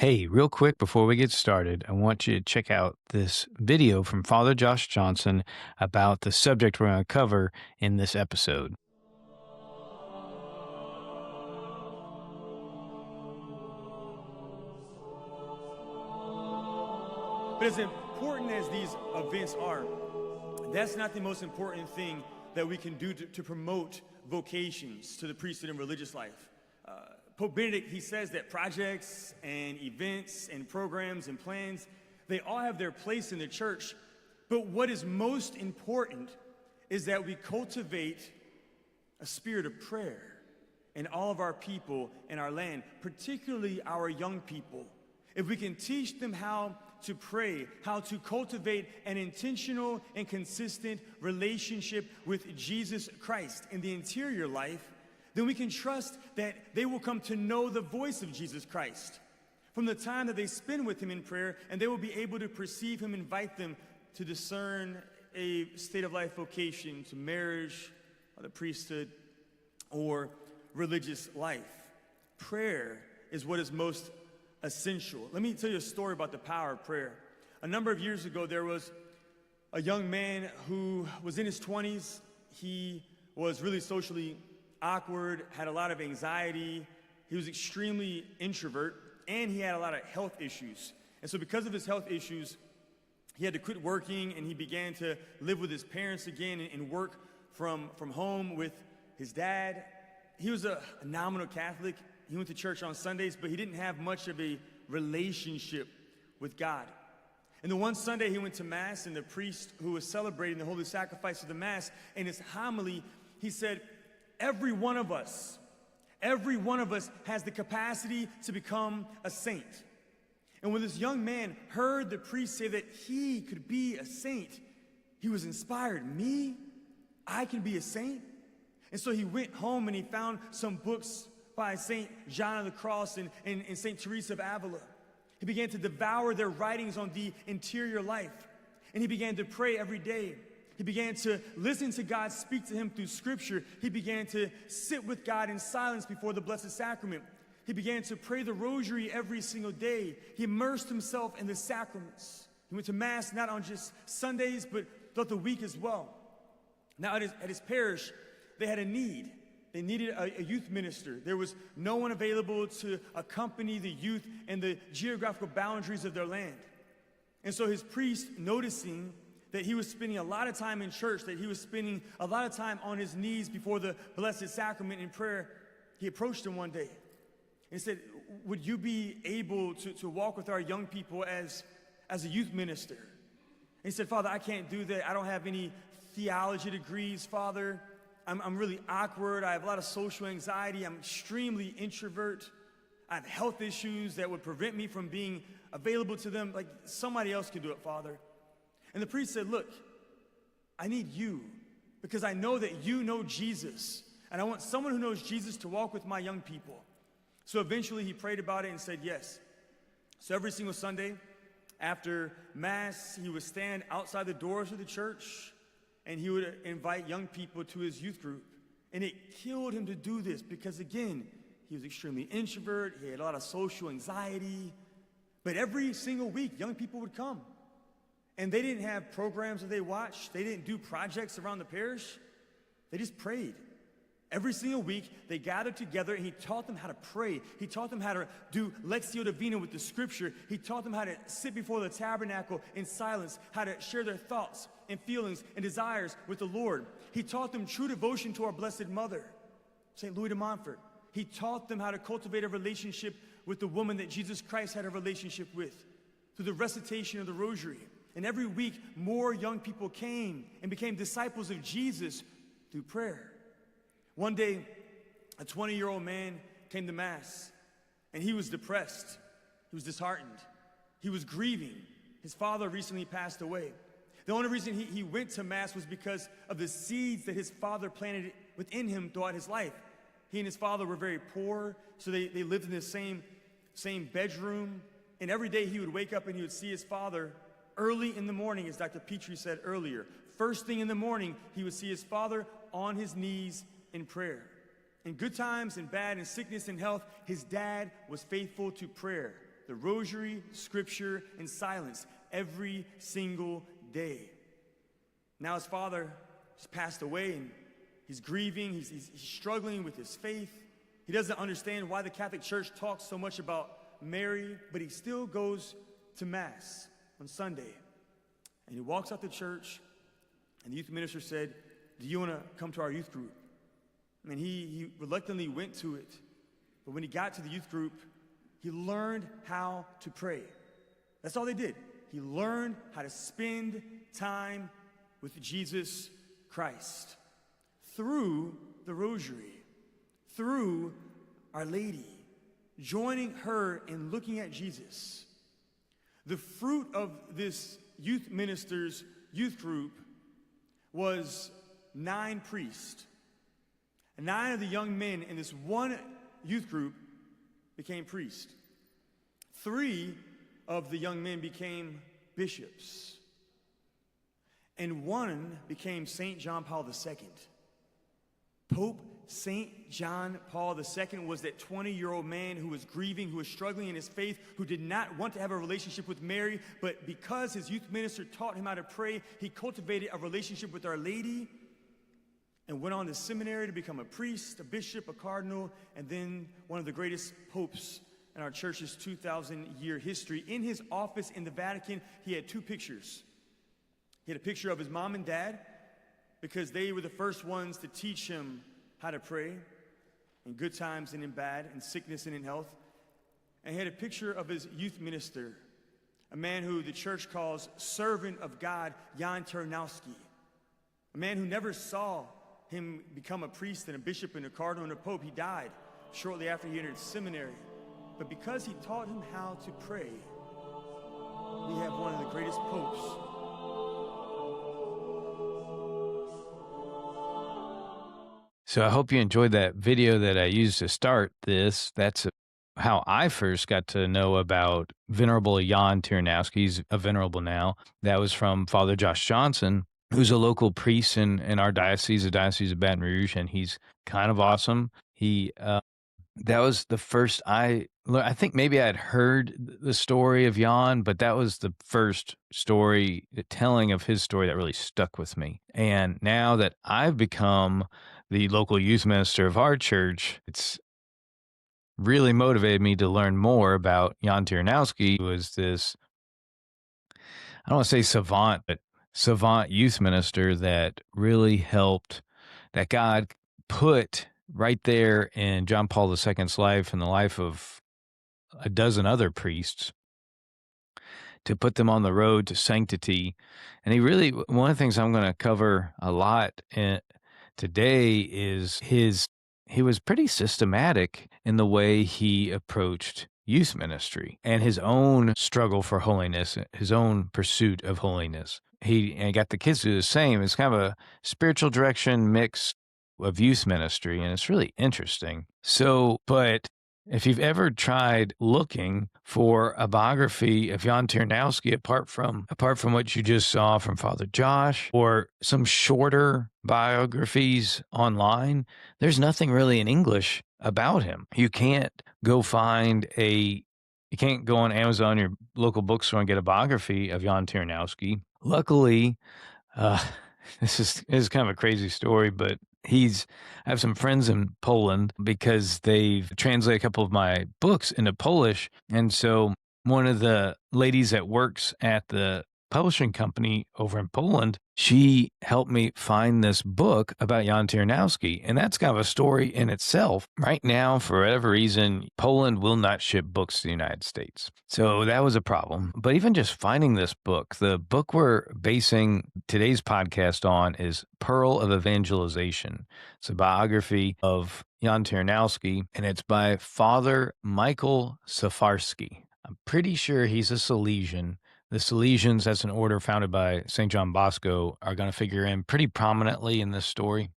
Hey, real quick before we get started, I want you to check out this video from Father Josh Johnson about the subject we're going to cover in this episode. But as important as these events are, that's not the most important thing that we can do to promote vocations to the priesthood and religious life. Pope Benedict, he says that projects and events and programs and plans, they all have their place in the church. But what is most important is that we cultivate a spirit of prayer in all of our people in our land, particularly our young people. If we can teach them how to pray, how to cultivate an intentional and consistent relationship with Jesus Christ in the interior life, then we can trust that they will come to know the voice of Jesus Christ from the time that they spend with him in prayer, and they will be able to perceive him, invite them to discern a state of life vocation to marriage, or the priesthood, or religious life. Prayer is what is most essential. Let me tell you a story about the power of prayer. A number of years ago, there was a young man who was in his 20s. He was really socially awkward, had a lot of anxiety. He was extremely introvert, and he had a lot of health issues. And so because of his health issues, he had to quit working, and he began to live with his parents again and work from home with his dad. He was a nominal Catholic. He went to church on Sundays, but he didn't have much of a relationship with God. And the one Sunday he went to Mass, and the priest who was celebrating the Holy Sacrifice of the Mass, in his homily, he said, every one of us has the capacity to become a saint. And when this young man heard the priest say that he could be a saint, he was inspired. Me? I can be a saint? And so he went home and he found some books by St. John of the Cross and St. Teresa of Avila. He began to devour their writings on the interior life. And he began to pray every day. He began to listen to God speak to him through Scripture. He began to sit with God in silence before the Blessed Sacrament. He began to pray the Rosary every single day. He immersed himself in the sacraments. He went to Mass not on just Sundays, but throughout the week as well. Now at his parish, they had a need. They needed a youth minister. There was no one available to accompany the youth in the geographical boundaries of their land. And so his priest, noticing that he was spending a lot of time in church, that he was spending a lot of time on his knees before the Blessed Sacrament in prayer, he approached him one day and said, would you be able to walk with our young people as a youth minister? And he said, Father, I can't do that. I don't have any theology degrees, Father. I'm really awkward. I have a lot of social anxiety. I'm extremely introvert. I have health issues that would prevent me from being available to them. Like somebody else could do it, Father. And the priest said, look, I need you because I know that you know Jesus. And I want someone who knows Jesus to walk with my young people. So eventually he prayed about it and said yes. So every single Sunday after Mass, he would stand outside the doors of the church and he would invite young people to his youth group. And it killed him to do this because, again, he was extremely introvert. He had a lot of social anxiety. But every single week, young people would come. And they didn't have programs that they watched. They didn't do projects around the parish. They just prayed. Every single week, they gathered together, and he taught them how to pray. He taught them how to do Lectio Divina with the Scripture. He taught them how to sit before the tabernacle in silence, how to share their thoughts and feelings and desires with the Lord. He taught them true devotion to our Blessed Mother, St. Louis de Montfort. He taught them how to cultivate a relationship with the woman that Jesus Christ had a relationship with through the recitation of the Rosary. And every week, more young people came and became disciples of Jesus through prayer. One day, a 20-year-old man came to Mass, and he was depressed. He was disheartened. He was grieving. His father recently passed away. The only reason he went to Mass was because of the seeds that his father planted within him throughout his life. He and his father were very poor, so they lived in the same bedroom. And every day he would wake up and he would see his father early in the morning, as Dr. Petrie said earlier. First thing in the morning, he would see his father on his knees in prayer. In good times and bad, in sickness and health, his dad was faithful to prayer. the rosary, scripture, and silence every single day. Now his father has passed away, and he's grieving, he's struggling with his faith. He doesn't understand why the Catholic Church talks so much about Mary, but he still goes to Mass on Sunday. And he walks out the church, and the youth minister said, "Do you want to come to our youth group?" And he reluctantly went to it. But when he got to the youth group, he learned how to pray. That's all they did. He learned how to spend time with Jesus Christ through the rosary, through Our Lady, joining her and looking at Jesus. The fruit of this youth minister's youth group was 9 priests. 9 of the young men in this one youth group became priests. 3 of the young men became bishops. And 1 became St. John Paul II. Pope St. John Paul II was that 20-year-old man who was grieving, who was struggling in his faith, who did not want to have a relationship with Mary, but because his youth minister taught him how to pray, he cultivated a relationship with Our Lady and went on to seminary to become a priest, a bishop, a cardinal, and then one of the greatest popes in our church's 2,000-year history. In his office in the Vatican, he had 2 pictures. He had a picture of his mom and dad, because they were the first ones to teach him how to pray in good times and in bad, in sickness and in health. And he had a picture of his youth minister, a man who the church calls servant of God, Jan Tarnowski, a man who never saw him become a priest and a bishop and a cardinal and a pope. He died shortly after he entered seminary. But because he taught him how to pray, we have one of the greatest popes. So I hope you enjoyed that video that I used to start this. That's how I first got to know about Venerable Jan Tarnowski. He's a Venerable now. That was from Father Josh Johnson, who's a local priest in our diocese, the Diocese of Baton Rouge, and he's kind of awesome. That was the first I think maybe I'd heard the story of Jan, but that was the first story, the telling of his story that really stuck with me. And now that I've become the local youth minister of our church, it's really motivated me to learn more about Jan Tarnowski, who was this, I don't want to say savant, but savant youth minister that really helped, that God put right there in John Paul II's life and the life of a dozen other priests to put them on the road to sanctity. And he really, one of the things I'm going to cover a lot today is he was pretty systematic in the way he approached youth ministry and his own struggle for holiness, his own pursuit of holiness. He got the kids to do the same. It's kind of a spiritual direction mix of youth ministry, and it's really interesting. So, but if you've ever tried looking for a biography of Jan Tarnowski, apart from what you just saw from Father Josh, or some shorter biographies online, there's nothing really in English about him. You can't go on Amazon, your local bookstore, and get a biography of Jan Tarnowski. Luckily, this is kind of a crazy story, but I have some friends in Poland because they've translated a couple of my books into Polish. And so one of the ladies that works at the publishing company over in Poland, she helped me find this book about Jan Tarnowski. And that's kind of a story in itself. Right now, for whatever reason, Poland will not ship books to the United States. So that was a problem. But even just finding this book, the book we're basing today's podcast on is Pearl of Evangelization. It's a biography of Jan Tarnowski, and it's by Father Michal Szafarski. I'm pretty sure he's a Salesian. The Salesians, as an order founded by St. John Bosco, are going to figure in pretty prominently in this story.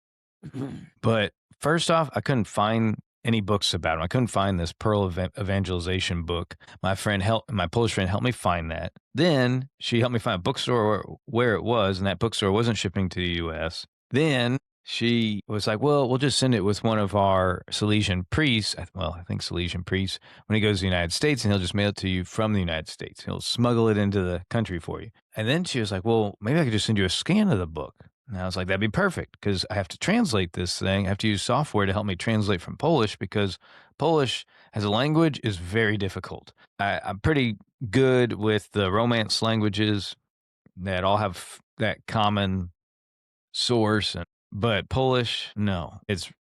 But first off, I couldn't find any books about him. I couldn't find this Pearl of Evangelization book. My Polish friend helped me find that. Then she helped me find a bookstore where it was, and that bookstore wasn't shipping to the U.S. Then she was like, well, we'll just send it with one of our Salesian priests. I think Salesian priests, when he goes to the United States, and he'll just mail it to you from the United States. He'll smuggle it into the country for you. And then she was like, well, maybe I could just send you a scan of the book. And I was like, that'd be perfect because I have to translate this thing. I have to use software to help me translate from Polish because Polish as a language is very difficult. I'm pretty good with the Romance languages that all have that common source, but Polish, no, it's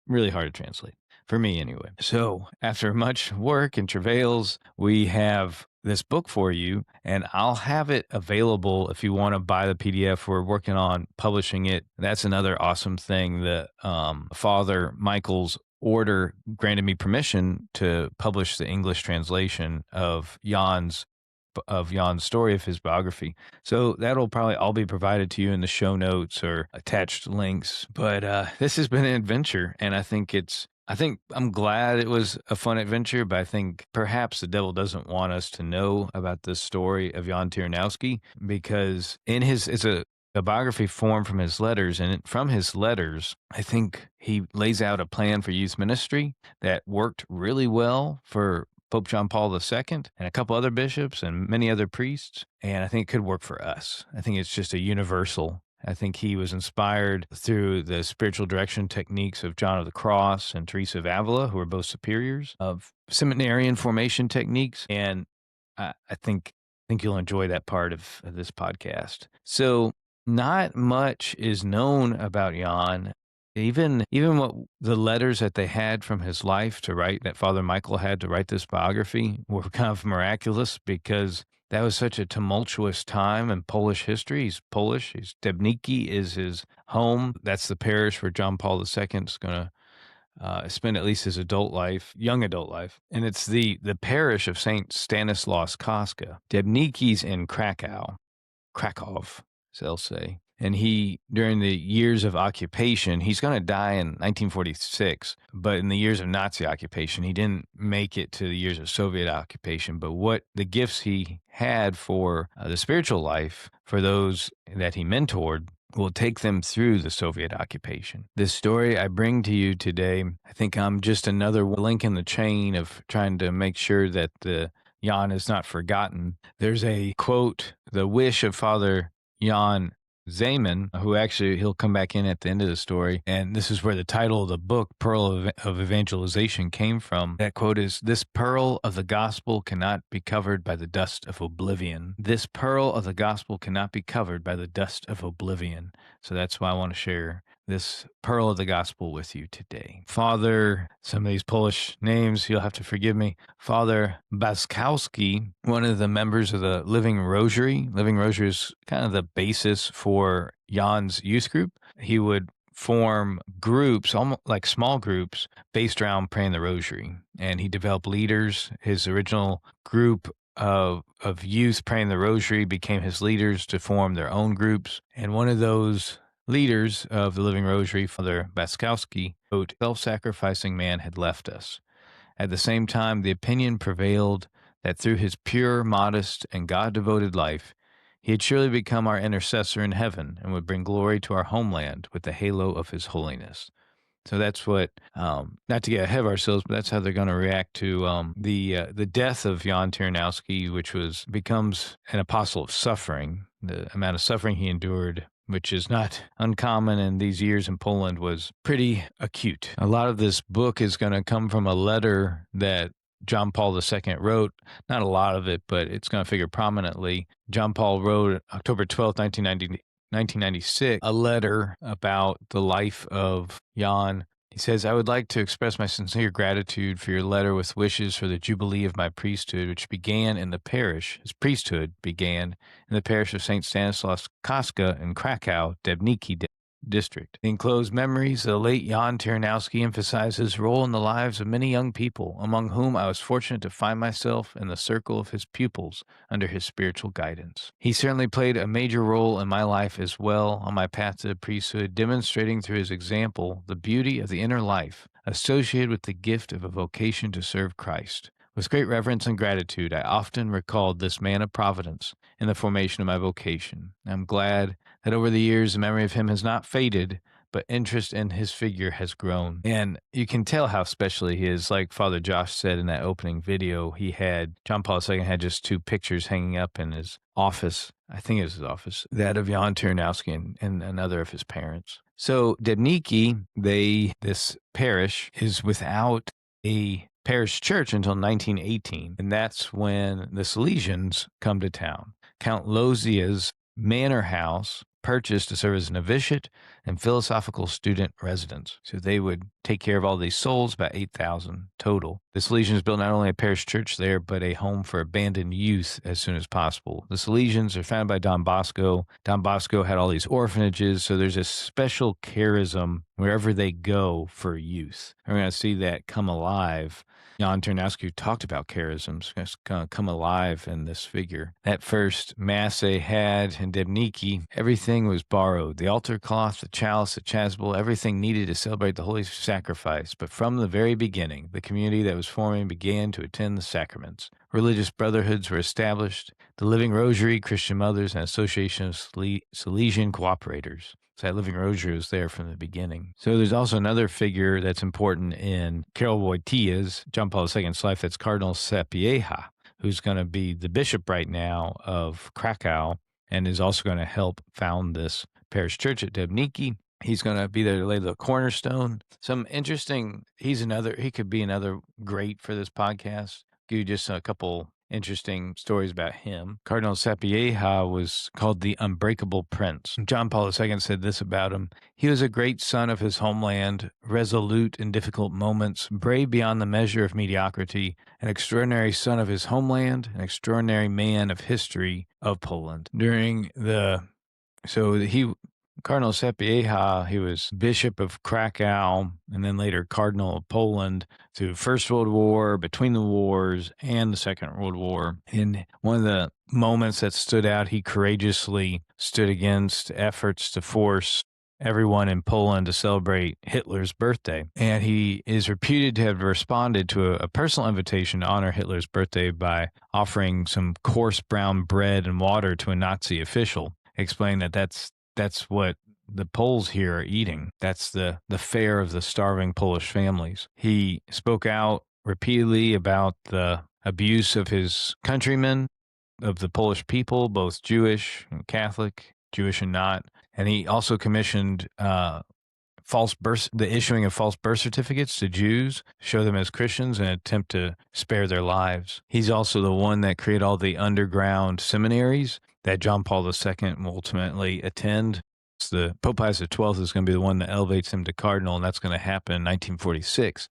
really hard to translate for me anyway. So after much work and travails, we have this book for you, and I'll have it available if you want to buy the PDF. We're working on publishing it. That's another awesome thing that Father Michael's order granted me permission to publish the English translation of Jan's story of his biography. So that'll probably all be provided to you in the show notes or attached links. But this has been an adventure, and I think I'm glad it was a fun adventure, but I think perhaps the devil doesn't want us to know about this story of Jan Tyranowski because it's a biography formed from his letters, and from his letters, I think he lays out a plan for youth ministry that worked really well for Pope John Paul II and a couple other bishops and many other priests. And I think it could work for us. I think it's just a universal. I think he was inspired through the spiritual direction techniques of John of the Cross and Teresa of Avila, who are both superiors of seminarian formation techniques. And I think you'll enjoy that part of this podcast. So not much is known about Jan. Even what the letters that they had from his life to write, that Father Michael had to write this biography, were kind of miraculous because that was such a tumultuous time in Polish history. He's Polish. Debniki is his home. That's the parish where John Paul II is going to spend at least his young adult life. And it's the parish of St. Stanislaus Kostka. Debniki's in Krakow, as they'll say. And during the years of occupation, he's going to die in 1946, but in the years of Nazi occupation, he didn't make it to the years of Soviet occupation. But what the gifts he had for the spiritual life for those that he mentored will take them through the Soviet occupation. This story I bring to you today, I think I'm just another link in the chain of trying to make sure that the Jan is not forgotten. There's a quote, the wish of Father Jan Zeman, who actually he'll come back in at the end of the story. And this is where the title of the book, Pearl of Evangelization, came from. That quote is, "This pearl of the gospel cannot be covered by the dust of oblivion. This pearl of the gospel cannot be covered by the dust of oblivion." So that's why I want to share this pearl of the gospel with you today. Father, some of these Polish names, you'll have to forgive me. Father Baskowski, one of the members of the Living Rosary. Living Rosary is kind of the basis for Jan's youth group. He would form groups, almost like small groups, based around praying the rosary. And he developed leaders. His original group of youth praying the rosary became his leaders to form their own groups. And one of those leaders of the Living Rosary, Father Baskowski, wrote, "Self-sacrificing man had left us. At the same time, the opinion prevailed that through his pure, modest, and God-devoted life, he had surely become our intercessor in heaven and would bring glory to our homeland with the halo of his holiness." So that's what, not to get ahead of ourselves, but that's how they're going to react to the death of Jan Tyranowski, which becomes an apostle of suffering. The amount of suffering he endured, which is not uncommon in these years in Poland, was pretty acute. A lot of this book is going to come from a letter that John Paul II wrote. Not a lot of it, but it's going to figure prominently. John Paul wrote October 12th, 1996, a letter about the life of Jan. He says, "I would like to express my sincere gratitude for your letter with wishes for the jubilee of my priesthood, which began in the parish. His priesthood began in the parish of St. Stanislaus Kostka in Krakow, Debniki district. The enclosed memories of the late Jan Tarnowski emphasize his role in the lives of many young people, among whom I was fortunate to find myself in the circle of his pupils under his spiritual guidance. He certainly played a major role in my life as well on my path to the priesthood, demonstrating through his example the beauty of the inner life associated with the gift of a vocation to serve Christ. With great reverence and gratitude, I often recalled this man of providence in the formation of my vocation. I'm glad that over the years the memory of him has not faded, but interest in his figure has grown. And you can tell how special he is. Like Father Josh said in that opening video, John Paul II had just 2 pictures hanging up in his office. I think it was his office, that of Jan Tarnowski and another of his parents. So Debniki, this parish is without a parish church until 1918, and that's when the Salesians come to town. Count Lozia's manor house purchased to serve as a novitiate and philosophical student residence. So they would take care of all these souls, about 8,000 total. The Salesians built not only a parish church there, but a home for abandoned youth as soon as possible. The Salesians are founded by Don Bosco. Don Bosco had all these orphanages, so there's a special charism wherever they go for youth. We're going to see that come alive. Jan Tarnowski talked about charisms come alive in this figure. That first mass they had in Debniki, everything was borrowed. The altar cloth, the chalice, the chasuble, everything needed to celebrate the holy sacrifice. But from the very beginning, the community that was forming began to attend the sacraments. Religious brotherhoods were established. The Living Rosary, Christian Mothers, and Association of Salesian Cooperators. So that Living Rosary was there from the beginning. So there's also another figure that's important in Karol Wojtyła's, John Paul II's life, that's Cardinal Sapieha, who's going to be the bishop right now of Krakow and is also going to help found this parish church at Debniki. He's going to be there to lay the cornerstone. Some interesting, he could be another great for this podcast. Give you just a couple interesting stories about him. Cardinal Sapieha was called the Unbreakable Prince. John Paul II said this about him: he was a great son of his homeland, resolute in difficult moments, brave beyond the measure of mediocrity, an extraordinary son of his homeland, an extraordinary man of history of Poland. Cardinal Sapieha, he was Bishop of Krakow and then later Cardinal of Poland through First World War, between the wars, and the Second World War. In one of the moments that stood out, he courageously stood against efforts to force everyone in Poland to celebrate Hitler's birthday. And he is reputed to have responded to a personal invitation to honor Hitler's birthday by offering some coarse brown bread and water to a Nazi official, explaining that that's what the Poles here are eating. That's the fare of the starving Polish families. He spoke out repeatedly about the abuse of his countrymen, of the Polish people, both Jewish and Catholic, Jewish and not. And he also commissioned the issuing of false birth certificates to Jews, show them as Christians, and attempt to spare their lives. He's also the one that created all the underground seminaries that John Paul II will ultimately attend. The Pope Pius XII is going to be the one that elevates him to cardinal, and that's going to happen in 1946,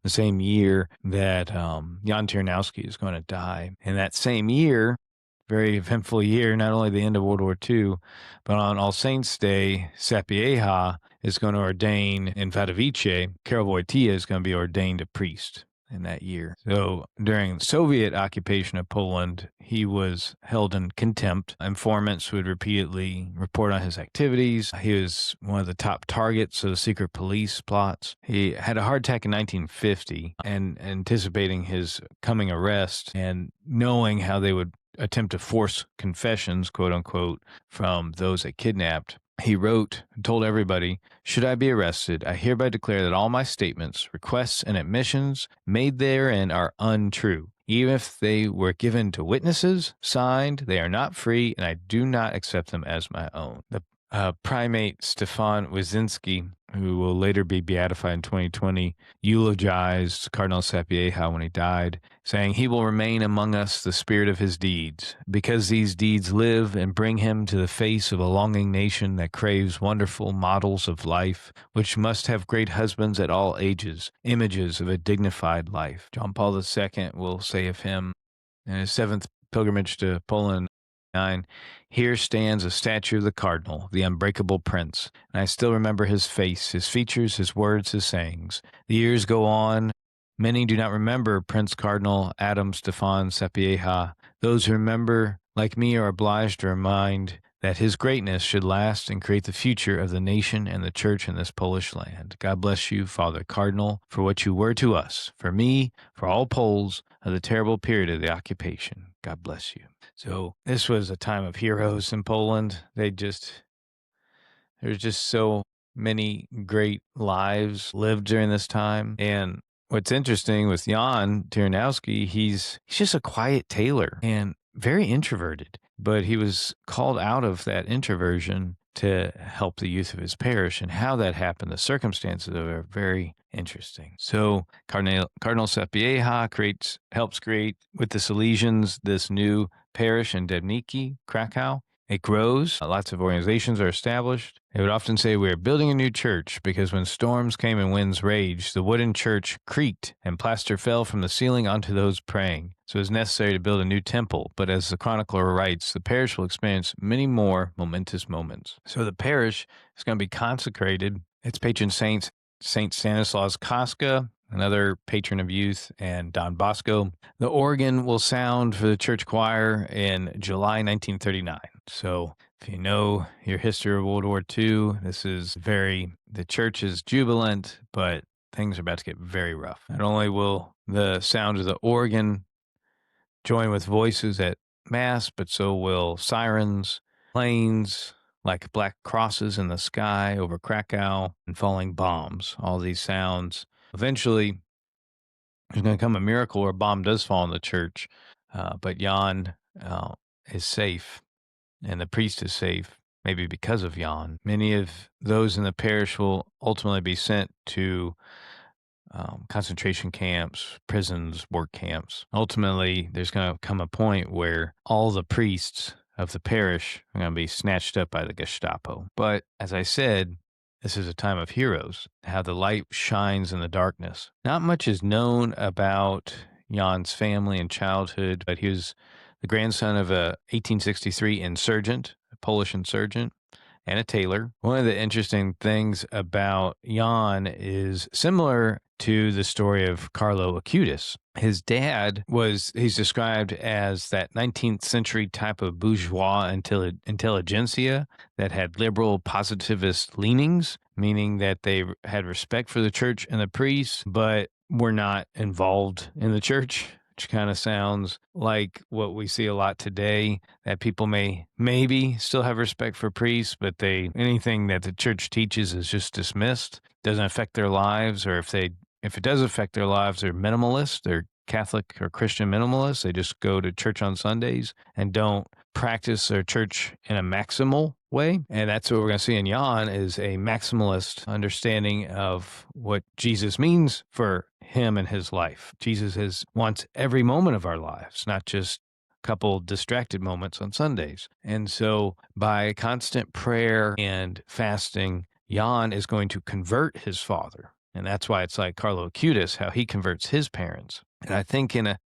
the same year that Jan Tyranowski is going to die. And that same year, very eventful year, not only the end of World War II, but on All Saints' Day, Sapieha is going to ordain in Wadowice. Karol Wojtyła is going to be ordained a priest in that year. So during Soviet occupation of Poland, he was held in contempt. Informants would repeatedly report on his activities. He was one of the top targets of the secret police plots. He had a heart attack in 1950, and anticipating his coming arrest and knowing how they would attempt to force confessions, quote unquote, from those that kidnapped, he wrote and told everybody, "Should I be arrested, I hereby declare that all my statements, requests, and admissions made therein are untrue. Even if they were given to witnesses, signed, they are not free, and I do not accept them as my own." The primate Stefan Wyszynski, who will later be beatified in 2020, eulogized Cardinal Sapieha when he died, saying, "He will remain among us the spirit of his deeds, because these deeds live and bring him to the face of a longing nation that craves wonderful models of life, which must have great husbands at all ages, images of a dignified life." John Paul II will say of him in his 7th pilgrimage to Poland, "Here stands a statue of the Cardinal, the unbreakable Prince, and I still remember his face, his features, his words, his sayings. The years go on. Many do not remember Prince Cardinal Adam Stefan Sapieha. Those who remember, like me, are obliged to remind that his greatness should last and create the future of the nation and the church in this Polish land. God bless you, Father Cardinal, for what you were to us, for me, for all Poles of the terrible period of the occupation. God bless you." So this was a time of heroes in Poland. There was just so many great lives lived during this time. And what's interesting with Jan Tyranowski, he's just a quiet tailor and very introverted, but he was called out of that introversion to help the youth of his parish. And how that happened, the circumstances are very interesting. So Cardinal Sapieha helps create with the Salesians this new parish in Debniki, Krakow. It grows. Lots of organizations are established. They would often say, "We are building a new church," because when storms came and winds raged, the wooden church creaked and plaster fell from the ceiling onto those praying. So it was necessary to build a new temple. But as the chronicler writes, the parish will experience many more momentous moments. So the parish is going to be consecrated. Its patron saints, Saint Stanislaus Kostka, another patron of youth, and Don Bosco. The organ will sound for the church choir in July 1939. So if you know your history of World War II, the church is jubilant, but things are about to get very rough. Not only will the sound of the organ join with voices at Mass, but so will sirens, planes, like black crosses in the sky over Krakow, and falling bombs. All these sounds. Eventually, there's going to come a miracle where a bomb does fall in the church, but Jan is safe, and the priest is safe, maybe because of Jan. Many of those in the parish will ultimately be sent to concentration camps, prisons, work camps. Ultimately, there's going to come a point where all the priests of the parish are going to be snatched up by the Gestapo. But as I said, this is a time of heroes, how the light shines in the darkness. Not much is known about Jan's family and childhood, but he was the grandson of a 1863 insurgent, a Polish insurgent, and a tailor. One of the interesting things about Jan is similar to the story of Carlo Acutis. His dad he's described as that 19th century type of bourgeois intelligentsia that had liberal positivist leanings, meaning that they had respect for the church and the priests, but were not involved in the church, which kind of sounds like what we see a lot today, that people maybe still have respect for priests, but anything that the church teaches is just dismissed, doesn't affect their lives, or if it does affect their lives, they're minimalist, they're Catholic or Christian minimalists. They just go to church on Sundays and don't practice their church in a maximal way. And that's what we're going to see in Jan, is a maximalist understanding of what Jesus means for him and his life. Jesus wants every moment of our lives, not just a couple distracted moments on Sundays. And so by constant prayer and fasting, Jan is going to convert his father. And that's why it's like Carlo Acutis, how he converts his parents. And I think and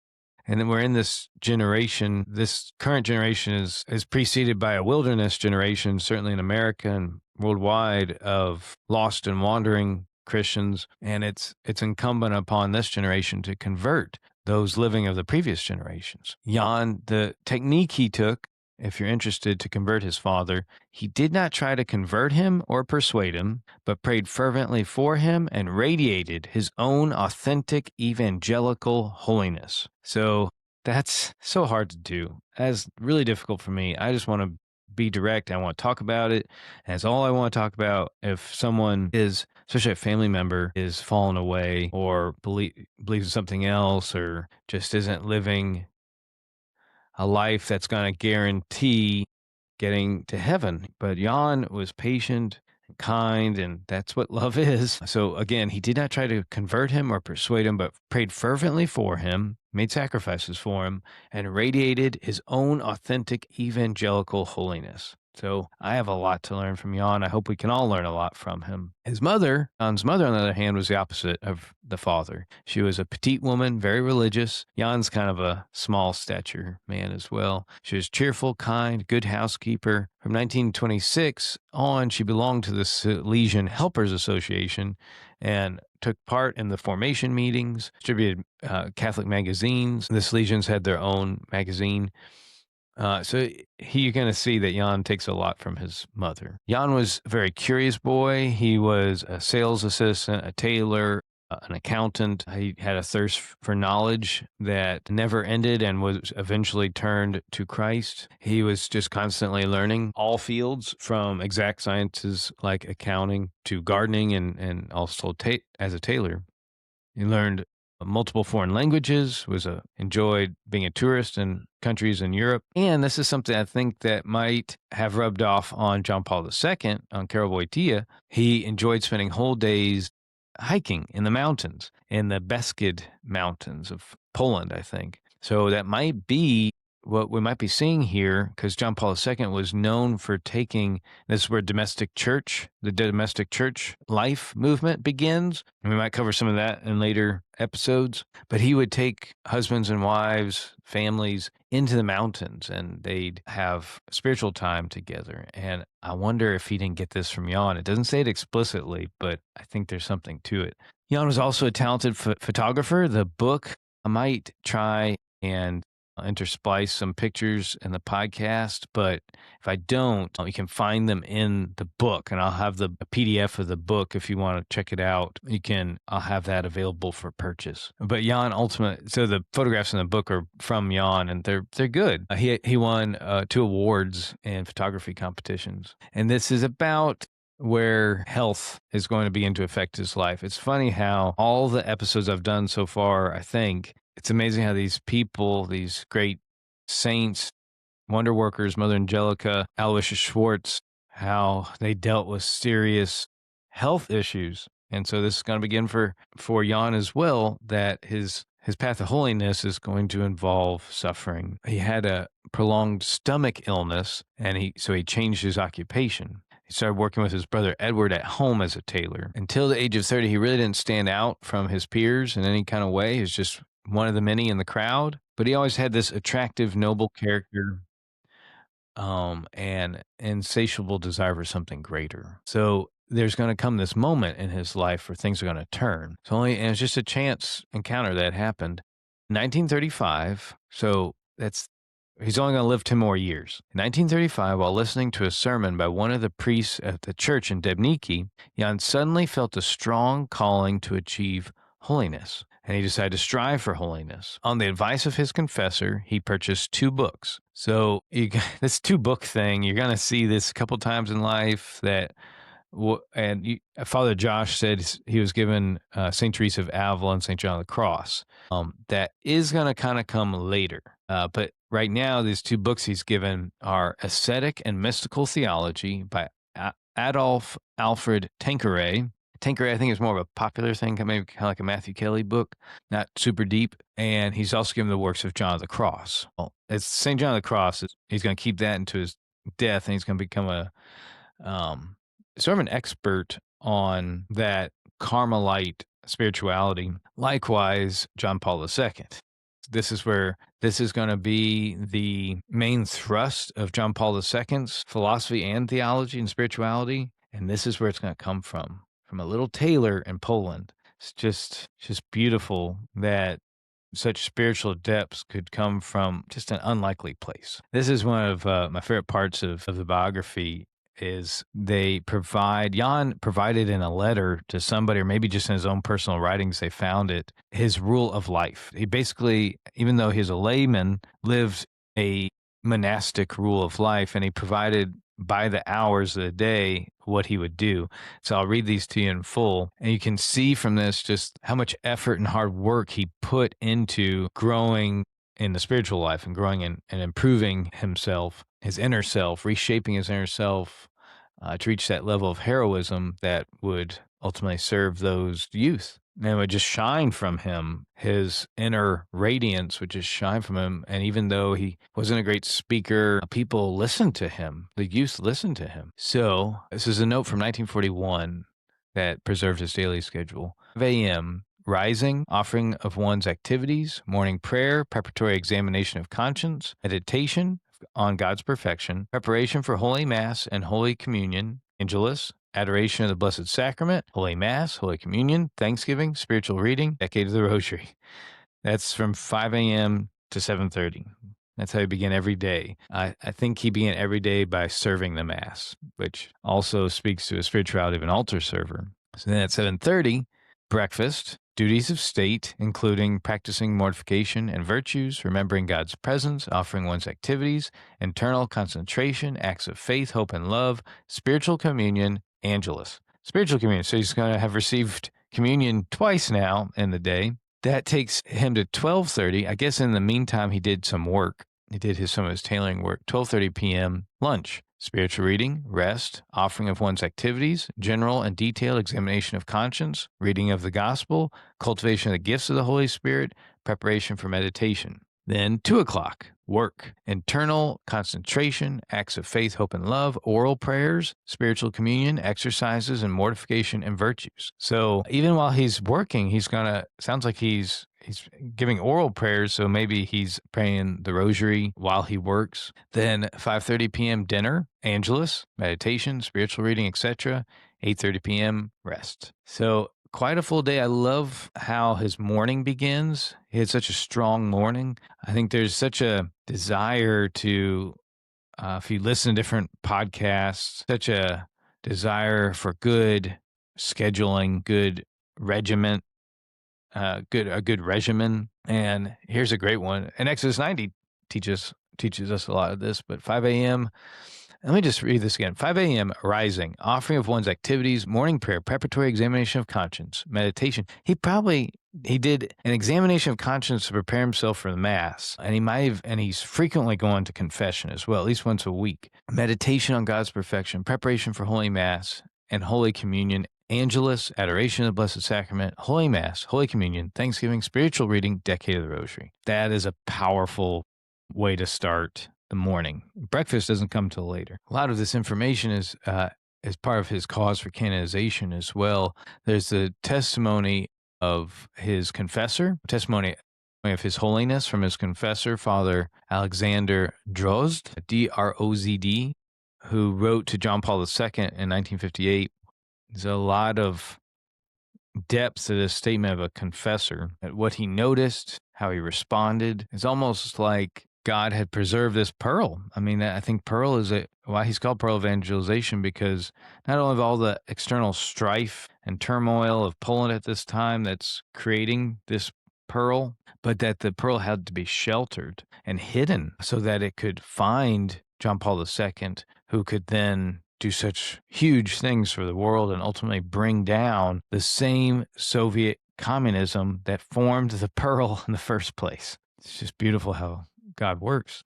then we're in this generation, this current generation is preceded by a wilderness generation, certainly in America and worldwide, of lost and wandering Christians. And it's incumbent upon this generation to convert those living of the previous generations. Jan, the technique he took, if you're interested, to convert his father, he did not try to convert him or persuade him, but prayed fervently for him and radiated his own authentic evangelical holiness. So that's so hard to do. That's really difficult for me. I just want to be direct. I want to talk about it. And that's all I want to talk about. If someone is, especially a family member, is fallen away or believes in something else, or just isn't living a life that's going to guarantee getting to heaven. But Jan was patient and kind, and that's what love is. So again, he did not try to convert him or persuade him, but prayed fervently for him, made sacrifices for him, and radiated his own authentic evangelical holiness. So I have a lot to learn from Jan. I hope we can all learn a lot from him. Jan's mother, on the other hand, was the opposite of the father. She was a petite woman, very religious. Jan's kind of a small stature man as well. She was cheerful, kind, good housekeeper. From 1926 on, she belonged to the Salesian Helpers Association and took part in the formation meetings, distributed Catholic magazines. The Salesians had their own magazine. So you're going to see that Jan takes a lot from his mother. Jan was a very curious boy. He was a sales assistant, a tailor, an accountant. He had a thirst for knowledge that never ended and was eventually turned to Christ. He was just constantly learning all fields from exact sciences like accounting to gardening and also as a tailor. He learned multiple foreign languages, enjoyed being a tourist in countries in Europe. And this is something I think that might have rubbed off on John Paul II, on Karol Wojtyła. He enjoyed spending whole days hiking in the mountains, in the Beskid Mountains of Poland, I think. So that might be what we might be seeing here, because John Paul II was known for taking, this is where the domestic church life movement begins. And we might cover some of that in later episodes. But he would take husbands and wives, families into the mountains, and they'd have spiritual time together. And I wonder if he didn't get this from Jan. It doesn't say it explicitly, but I think there's something to it. Jan was also a talented photographer. The book, I might try and intersplice some pictures in the podcast, but if I don't, you can find them in the book, and I'll have a PDF of the book if you want to check it out. I'll have that available for purchase. But Jan so the photographs in the book are from Jan, and they're good. He won 2 awards in photography competitions, and this is about where health is going to begin to affect his life. It's funny how all the episodes I've done so far, I think, it's amazing how these people, these great saints, wonder workers, Mother Angelica, Aloysius Schwartz, how they dealt with serious health issues. And so this is going to begin for Jan as well, that his path to holiness is going to involve suffering. He had a prolonged stomach illness, and he changed his occupation. He started working with his brother Edward at home as a tailor. Until the age of 30, he really didn't stand out from his peers in any kind of way. He was just one of the many in the crowd, but he always had this attractive, noble character, and insatiable desire for something greater. So there's going to come this moment in his life where things are going to turn. And it's just a chance encounter that happened. 1935, so he's only going to live 10 more years. In 1935, while listening to a sermon by one of the priests at the church in Debniki, Jan suddenly felt a strong calling to achieve holiness, and he decided to strive for holiness. On the advice of his confessor, he purchased 2 books. So this 2-book thing, you're going to see this a couple times in life. Father Josh said he was given St. Teresa of Avila and St. John of the Cross. That is going to kind of come later. But right now, these 2 books he's given are Ascetic and Mystical Theology by Adolf Alfred Tanqueray. Tanqueray, I think, is more of a popular thing, maybe kind of like a Matthew Kelly book, not super deep. And he's also given the works of John of the Cross. Well, it's St. John of the Cross. He's going to keep that into his death, and he's going to become a sort of an expert on that Carmelite spirituality. Likewise, John Paul II. This is going to be the main thrust of John Paul II's philosophy and theology and spirituality. And this is where it's going to come from a little tailor in Poland. It's just beautiful that such spiritual depths could come from just an unlikely place. This is one of my favorite parts of the biography. Is Jan provided in a letter to somebody, or maybe just in his own personal writings, they found it, his rule of life. He basically, even though he's a layman, lived a monastic rule of life, and he provided by the hours of the day what he would do. So I'll read these to you in full, and you can see from this just how much effort and hard work he put into growing in the spiritual life and growing and improving himself, his inner self, reshaping his inner self to reach that level of heroism that would ultimately serve those youth. And it would just shine from him. His inner radiance would just shine from him. And even though he wasn't a great speaker, people listened to him. The youth listened to him. So this is a note from 1941 that preserved his daily schedule. 5 a.m., rising, offering of one's activities, morning prayer, preparatory examination of conscience, meditation on God's perfection, preparation for Holy Mass and Holy Communion, Angelus, adoration of the Blessed Sacrament, Holy Mass, Holy Communion, Thanksgiving, spiritual reading, decade of the Rosary. That's from 5 a.m. to 7:30. That's how he began every day. I think he began every day by serving the Mass, which also speaks to a spirituality of an altar server. So then at 7:30, breakfast, duties of state, including practicing mortification and virtues, remembering God's presence, offering one's activities, internal concentration, acts of faith, hope, and love, spiritual communion, Angelus. Spiritual communion. So he's going to have received communion twice now in the day. That takes him to 12:30. I guess in the meantime, he did some work. He did some of his tailoring work. 12:30 p.m. lunch. Spiritual reading, rest, offering of one's activities, general and detailed examination of conscience, reading of the gospel, cultivation of the gifts of the Holy Spirit, preparation for meditation. Then 2 o'clock, work, internal concentration, acts of faith, hope, and love, oral prayers, spiritual communion, exercises, and mortification and virtues. So even while he's working, sounds like he's giving oral prayers, so maybe he's praying the rosary while he works. Then 5:30 p.m. dinner, Angelus, meditation, spiritual reading, etc. 8:30 p.m. rest. So quite a full day. I love how his morning begins. He had such a strong morning. I think there's such a desire to, if you listen to different podcasts, such a desire for good scheduling, good regiment, a good regimen. And here's a great one. And Exodus 90 teaches us a lot of this, but 5 a.m. Let me just read this again. 5 a.m. rising, offering of one's activities, morning prayer, preparatory examination of conscience, meditation. He did an examination of conscience to prepare himself for the Mass, and he's frequently going to confession as well, at least once a week. Meditation on God's perfection, preparation for Holy Mass and Holy Communion, Angelus, adoration of the Blessed Sacrament, Holy Mass, Holy Communion, Thanksgiving, spiritual reading, decade of the Rosary. That is a powerful way to start the morning. Breakfast doesn't come till later. A lot of this information is part of his cause for canonization as well. There's the testimony of his confessor, testimony of his holiness from his confessor, Father Alexander Drozd, D-R-O-Z-D, who wrote to John Paul II in 1958. There's a lot of depth to this statement of a confessor, at what he noticed, how he responded. It's almost like God had preserved this pearl. I mean, I think pearl is why he's called pearl evangelization, because not only of all the external strife and turmoil of Poland at this time that's creating this pearl, but that the pearl had to be sheltered and hidden so that it could find John Paul II, who could then do such huge things for the world and ultimately bring down the same Soviet communism that formed the pearl in the first place. It's just beautiful how God works.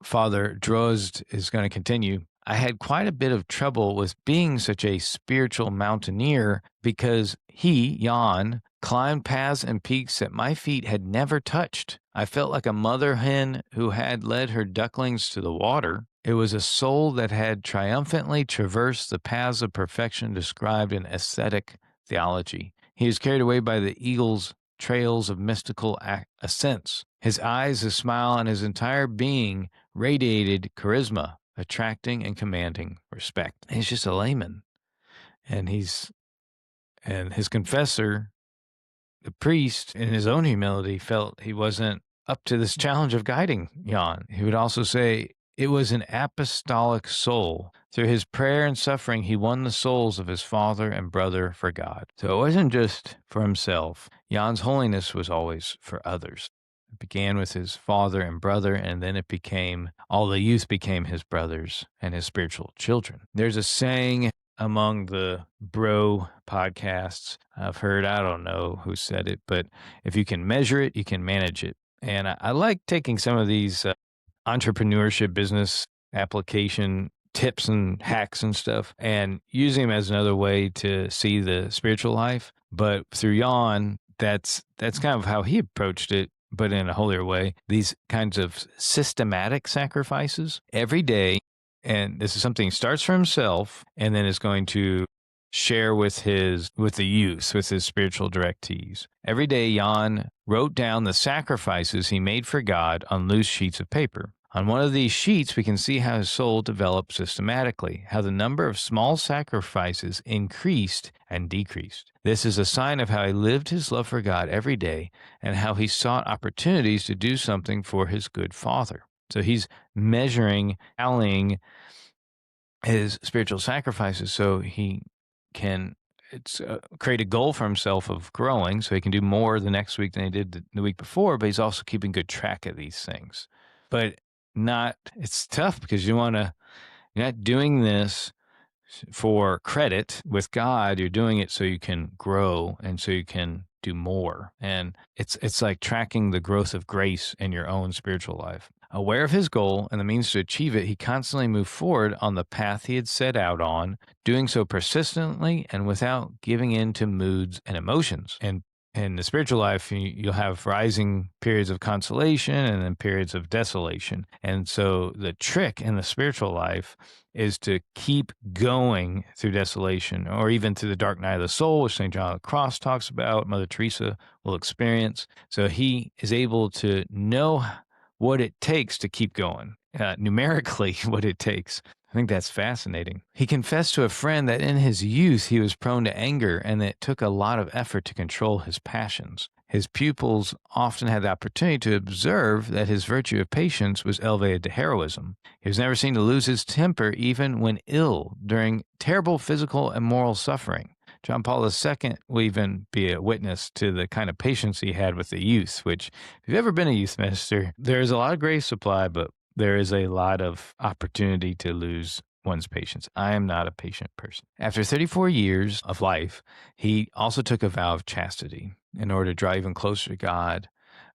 Father Drozd is going to continue. I had quite a bit of trouble with being such a spiritual mountaineer because he, Jan, climbed paths and peaks that my feet had never touched. I felt like a mother hen who had led her ducklings to the water. It was a soul that had triumphantly traversed the paths of perfection described in ascetic theology. He was carried away by the eagle's trails of mystical ascents. His eyes, his smile, and his entire being radiated charisma, attracting and commanding respect. He's just a layman. And his confessor, the priest, in his own humility, felt he wasn't up to this challenge of guiding Jan. He would also say, it was an apostolic soul. Through his prayer and suffering, he won the souls of his father and brother for God. So it wasn't just for himself. Jan's holiness was always for others. It began with his father and brother, and then all the youth became his brothers and his spiritual children. There's a saying among the bro podcasts I've heard, I don't know who said it, but if you can measure it, you can manage it. And I like taking some of these entrepreneurship, business application tips and hacks and stuff, and using them as another way to see the spiritual life. But through Jan, that's kind of how he approached it, but in a holier way. These kinds of systematic sacrifices every day, and this is something he starts for himself, and then is going to share with the youth, with his spiritual directees. Every day, Jan wrote down the sacrifices he made for God on loose sheets of paper. On one of these sheets, we can see how his soul developed systematically, how the number of small sacrifices increased and decreased. This is a sign of how he lived his love for God every day and how he sought opportunities to do something for his good Father. So he's measuring, tallying his spiritual sacrifices so he can it's create a goal for himself of growing so he can do more the next week than he did the week before, but he's also keeping good track of these things. But it's tough because you're not doing this for credit with God. You're doing it so you can grow and so you can do more. And it's like tracking the growth of grace in your own spiritual life. Aware of his goal and the means to achieve it, he constantly moved forward on the path he had set out on, doing so persistently and without giving in to moods and emotions. And in the spiritual life, you'll have rising periods of consolation and then periods of desolation. And so the trick in the spiritual life is to keep going through desolation, or even through the dark night of the soul, which St. John of the Cross talks about, Mother Teresa will experience. So he is able to know what it takes to keep going, numerically what it takes. I think that's fascinating. He confessed to a friend that in his youth he was prone to anger and that it took a lot of effort to control his passions. His pupils often had the opportunity to observe that his virtue of patience was elevated to heroism. He was never seen to lose his temper even when ill during terrible physical and moral suffering. John Paul II will even be a witness to the kind of patience he had with the youth, which, if you've ever been a youth minister, there's a lot of grace supply, but there is a lot of opportunity to lose one's patience. I am not a patient person. After 34 years of life, he also took a vow of chastity in order to draw even closer to God.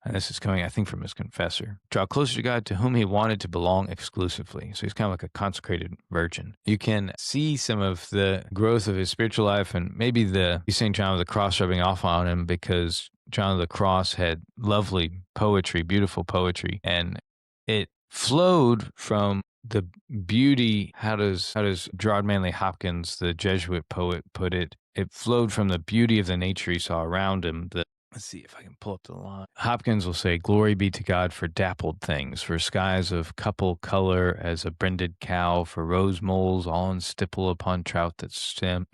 And this is coming, I think, from his confessor. Draw closer to God, to whom he wanted to belong exclusively. So he's kind of like a consecrated virgin. You can see some of the growth of his spiritual life and maybe St. John of the Cross rubbing off on him, because John of the Cross had lovely poetry, beautiful poetry, and it flowed from the beauty. How does Gerard Manley Hopkins, the Jesuit poet, put it? It flowed from the beauty of the nature he saw around him. Let's see if I can pull up the line. Hopkins will say, "Glory be to God for dappled things, for skies of couple color as a brinded cow, for rose moles all in stipple upon trout that swim."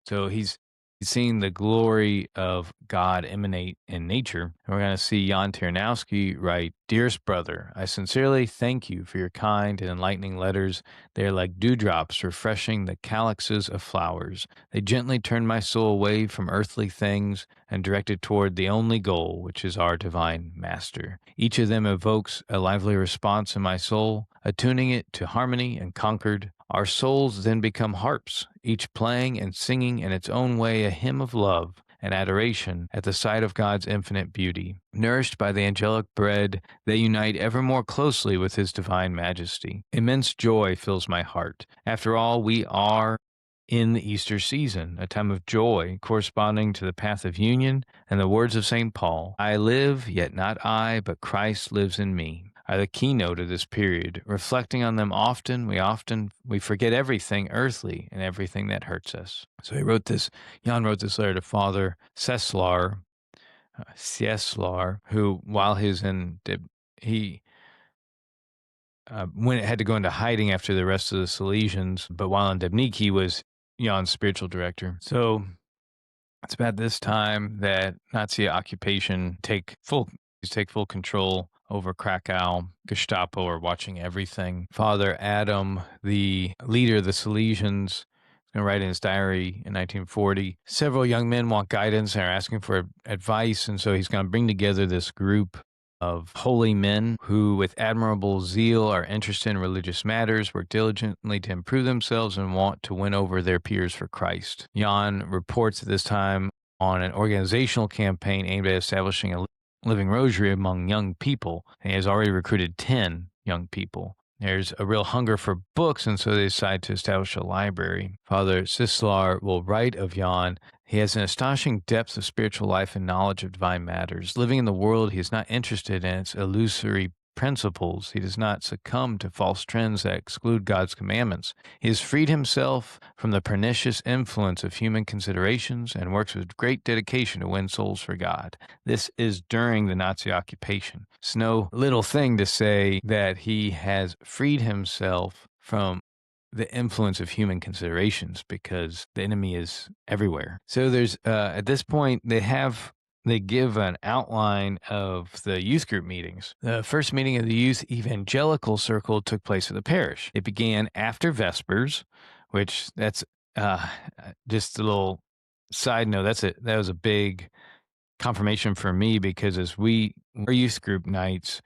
So he's seeing the glory of God emanate in nature. And we're going to see Jan Tarnowski write, "Dearest brother, I sincerely thank you for your kind and enlightening letters. They are like dewdrops refreshing the calyxes of flowers. They gently turn my soul away from earthly things and direct it toward the only goal, which is our divine master. Each of them evokes a lively response in my soul, attuning it to harmony and concord. Our souls then become harps, each playing and singing in its own way a hymn of love and adoration at the sight of God's infinite beauty. Nourished by the angelic bread, they unite ever more closely with his divine majesty. Immense joy fills my heart. After all, we are in the Easter season, a time of joy corresponding to the path of union and the words of St. Paul, 'I live, yet not I, but Christ lives in me,' are the keynote of this period. Reflecting on them often we forget everything earthly and everything that hurts us." So Jan wrote this letter to Father Ceslar, who, while he had to go into hiding after the rest of the Salesians, but while in Debniki was Jan's spiritual director. So it's about this time that Nazi occupation take full control over Krakow. Gestapo are watching everything. Father Adam, the leader of the Salesians, is going to write in his diary in 1940, several young men want guidance and are asking for advice, and so he's going to bring together this group of holy men who, with admirable zeal, are interested in religious matters, work diligently to improve themselves, and want to win over their peers for Christ. Jan reports at this time on an organizational campaign aimed at establishing a living rosary among young people. And he has already recruited 10 young people. There's a real hunger for books, and so they decide to establish a library. Father Sislar will write of Jan, "He has an astonishing depth of spiritual life and knowledge of divine matters. Living in the world, he is not interested in its illusory principles. He does not succumb to false trends that exclude God's commandments. He has freed himself from the pernicious influence of human considerations and works with great dedication to win souls for God." This is during the Nazi occupation. It's no little thing to say that he has freed himself from the influence of human considerations, because the enemy is everywhere. So there's at this point they give an outline of the youth group meetings. The first meeting of the youth evangelical circle took place at the parish. It began after Vespers, which that's just a little Side note, that was a big confirmation for me because as our youth group nights,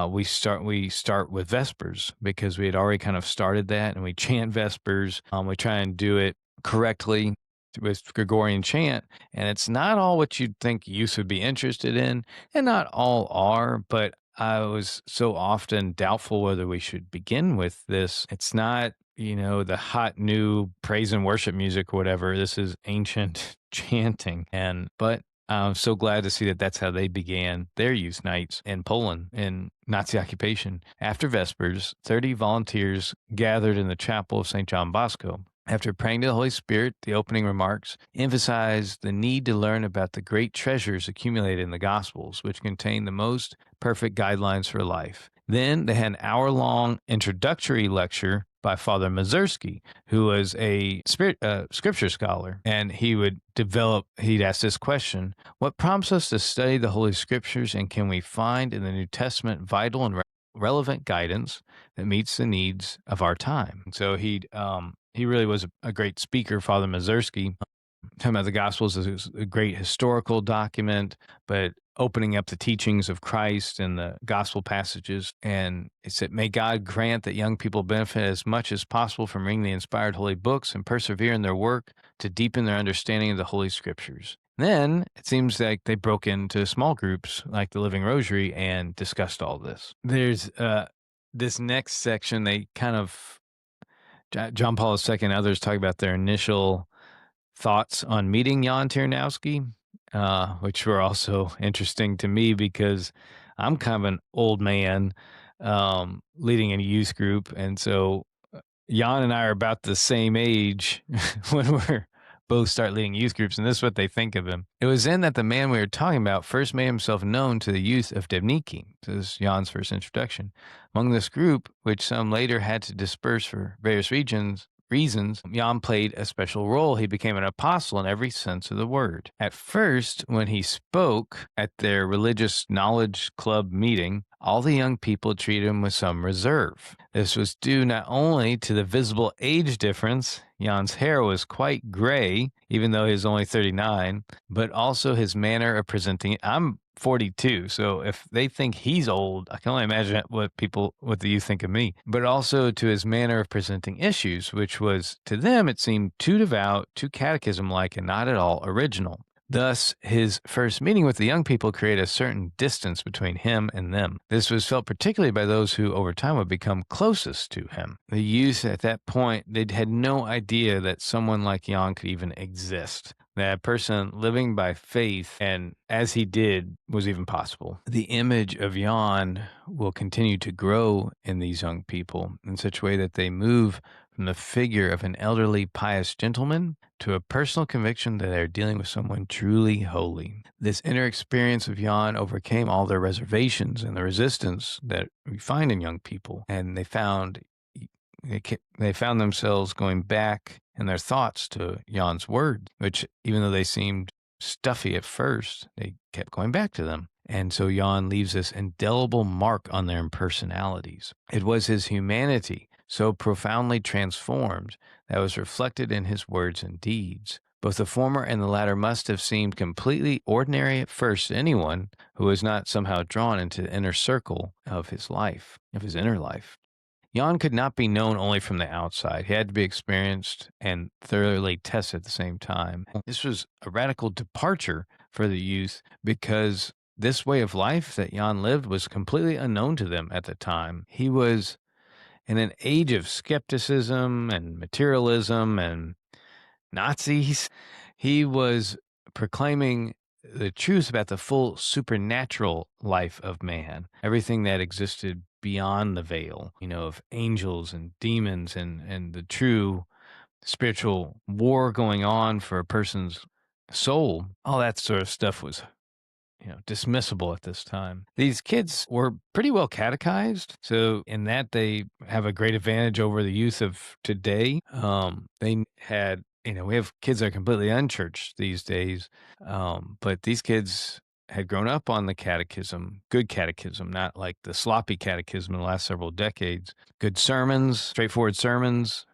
we start with Vespers because we had already kind of started that, and we chant Vespers. We try and do it correctly with Gregorian chant, and it's not all what you'd think youth would be interested in, and not all are, but I was so often doubtful whether we should begin with this. It's not, the hot new praise and worship music or whatever. This is ancient chanting. But I'm so glad to see that that's how they began their youth nights in Poland in Nazi occupation. After Vespers, 30 volunteers gathered in the chapel of St. John Bosco. After praying to the Holy Spirit, the opening remarks emphasized the need to learn about the great treasures accumulated in the Gospels, which contain the most perfect guidelines for life. Then they had an hour-long introductory lecture by Father Mazursky, who was a scripture scholar, and he'd ask this question: what prompts us to study the Holy Scriptures, and can we find in the New Testament vital and relevant guidance that meets the needs of our time? And so he really was a great speaker, Father Mazursky. Talking about the Gospels is a great historical document, but opening up the teachings of Christ and the gospel passages. And it said, may God grant that young people benefit as much as possible from reading the inspired holy books and persevere in their work to deepen their understanding of the Holy Scriptures. Then it seems like they broke into small groups like the Living Rosary and discussed all this. There's this next section, they kind of, John Paul II and others talk about their initial thoughts on meeting Jan Tarnowski, which were also interesting to me because I'm kind of an old man leading a youth group. And so Jan and I are about the same age when we're both start leading youth groups, and this is what they think of him. It was then that the man we were talking about first made himself known to the youth of Debniki. This is Jan's first introduction. Among this group, which some later had to disperse for various reasons, Jan played a special role. He became an apostle in every sense of the word. At first, when he spoke at their religious knowledge club meeting, all the young people treated him with some reserve. This was due not only to the visible age difference — Jan's hair was quite gray, even though he was only 39, but also his manner of presenting it. I'm 42, so if they think he's old, I can only imagine what the youth think of me. But also to his manner of presenting issues, which was, to them, it seemed too devout, too catechism-like, and not at all original. Thus, his first meeting with the young people created a certain distance between him and them. This was felt particularly by those who, over time, would become closest to him. The youth at that point, they had no idea that someone like Jan could even exist. That a person living by faith, and as he did, was even possible. The image of Jan will continue to grow in these young people in such a way that they move from the figure of an elderly, pious gentleman to a personal conviction that they're dealing with someone truly holy. This inner experience of Jan overcame all their reservations and the resistance that we find in young people, and they found themselves going back in their thoughts to Jan's words, which, even though they seemed stuffy at first, they kept going back to them. And so Jan leaves this indelible mark on their personalities. It was his humanity, so profoundly transformed, that was reflected in his words and deeds. Both the former and the latter must have seemed completely ordinary at first to anyone who was not somehow drawn into the inner circle of his inner life. Jan could not be known only from the outside. He had to be experienced and thoroughly tested at the same time. This was a radical departure for the youth because this way of life that Jan lived was completely unknown to them at the time. He was in an age of skepticism and materialism and Nazis. He was proclaiming the truth about the full supernatural life of man, everything that existed beyond the veil, of angels and demons and the true spiritual war going on for a person's soul. All that sort of stuff was dismissible at this time. These kids were pretty well catechized, so in that they have a great advantage over the youth of today. They had, we have kids that are completely unchurched these days, but these kids had grown up on the catechism, good catechism, not like the sloppy catechism in the last several decades. Good sermons, straightforward sermons,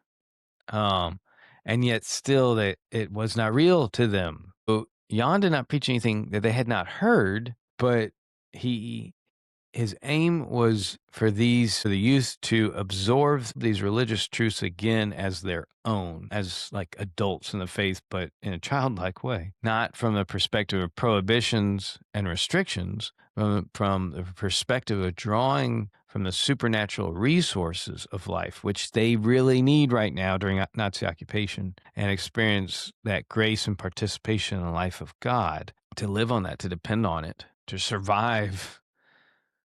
and yet still that it was not real to them. So Jan did not preach anything that they had not heard, but his aim was for the youth to absorb these religious truths again as their own, as like adults in the faith, but in a childlike way, not from the perspective of prohibitions and restrictions, from the perspective of drawing from the supernatural resources of life, which they really need right now during Nazi occupation, and experience that grace and participation in the life of God, to live on that, to depend on it, to survive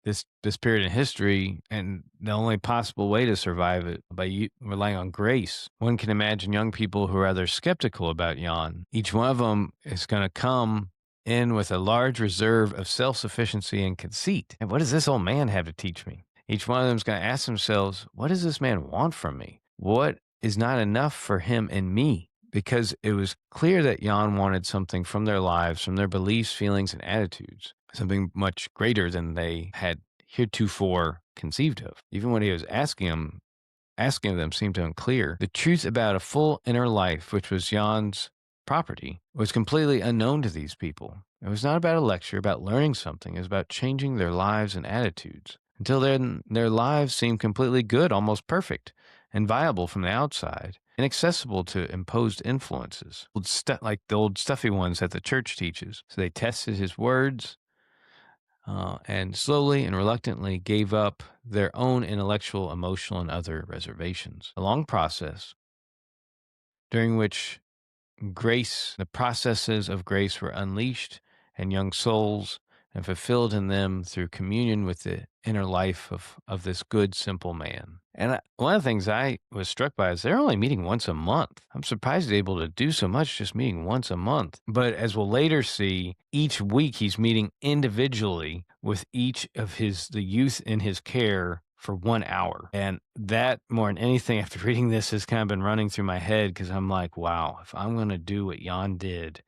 this period in history, and the only possible way to survive it by relying on grace. One can imagine young people who are rather skeptical about Jan. Each one of them is going to come in with a large reserve of self-sufficiency and conceit. And what does this old man have to teach me? Each one of them is going to ask themselves, what does this man want from me? What is not enough for him and me? Because it was clear that Jan wanted something from their lives, from their beliefs, feelings, and attitudes, something much greater than they had heretofore conceived of. Even what he was asking of them seemed unclear. The truth about a full inner life, which was Jan's property, was completely unknown to these people. It was not about a lecture, about learning something. It was about changing their lives and attitudes. Until then, their lives seemed completely good, almost perfect, and viable from the outside, inaccessible to imposed influences, like the old stuffy ones that the church teaches. So they tested his words, and slowly and reluctantly gave up their own intellectual, emotional, and other reservations. A long process during which the processes of grace were unleashed, and young souls and fulfilled in them through communion with the inner life of this good, simple man. And one of the things I was struck by is they're only meeting once a month. I'm surprised they're able to do so much just meeting once a month. But as we'll later see, each week he's meeting individually with each of the youth in his care for 1 hour. And that, more than anything, after reading this, has kind of been running through my head, because I'm like, wow, if I'm going to do what Jan did,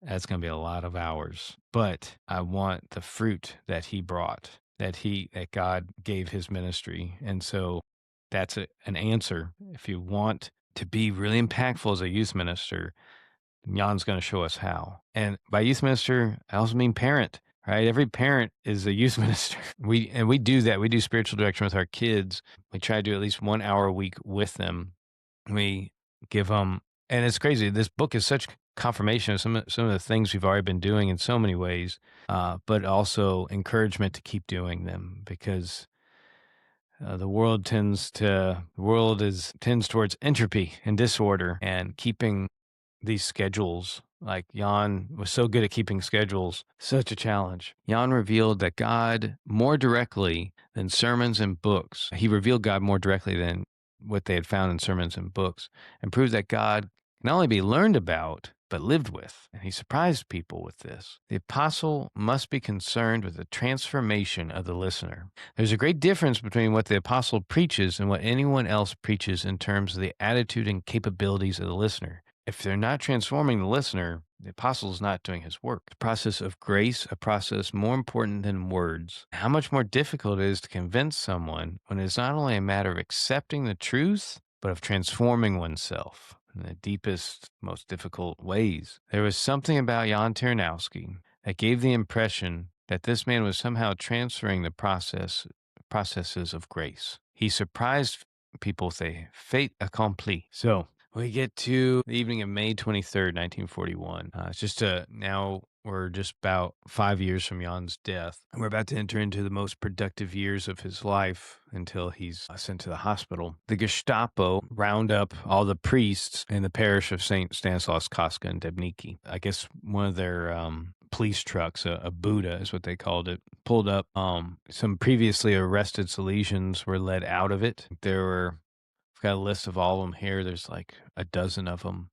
that's going to be a lot of hours. But I want the fruit that he brought, that God gave his ministry. And so that's an answer. If you want to be really impactful as a youth minister, Jan's going to show us how. And by youth minister, I also mean parent, right? Every parent is a youth minister. We do that. We do spiritual direction with our kids. We try to do at least 1 hour a week with them. We give them, and it's crazy. This book is such confirmation of some of the things we've already been doing in so many ways, but also encouragement to keep doing them, because the world tends towards entropy and disorder, and keeping these schedules. Like Jan was so good at keeping schedules, such a challenge. Jan revealed that God more directly than sermons and books. He revealed God more directly than what they had found in sermons and books, and proved that God can not only be learned about, but lived with. And he surprised people with this. The apostle must be concerned with the transformation of the listener. There's a great difference between what the apostle preaches and what anyone else preaches in terms of the attitude and capabilities of the listener. If they're not transforming the listener, the apostle is not doing his work. The process of grace, a process more important than words. How much more difficult it is to convince someone when it's not only a matter of accepting the truth, but of transforming oneself in the deepest, most difficult ways. There was something about Jan Tarnowski that gave the impression that this man was somehow transferring the processes of grace. He surprised people with a fait accompli. So we get to the evening of May 23rd, 1941. Now we're just about 5 years from Jan's death. And we're about to enter into the most productive years of his life until he's sent to the hospital. The Gestapo round up all the priests in the parish of St. Stanislaus Kostka and Debniki. I guess one of their police trucks, a Buddha is what they called it, pulled up. Some previously arrested Salesians were led out of it. I've got a list of all of them here. There's like a dozen of them.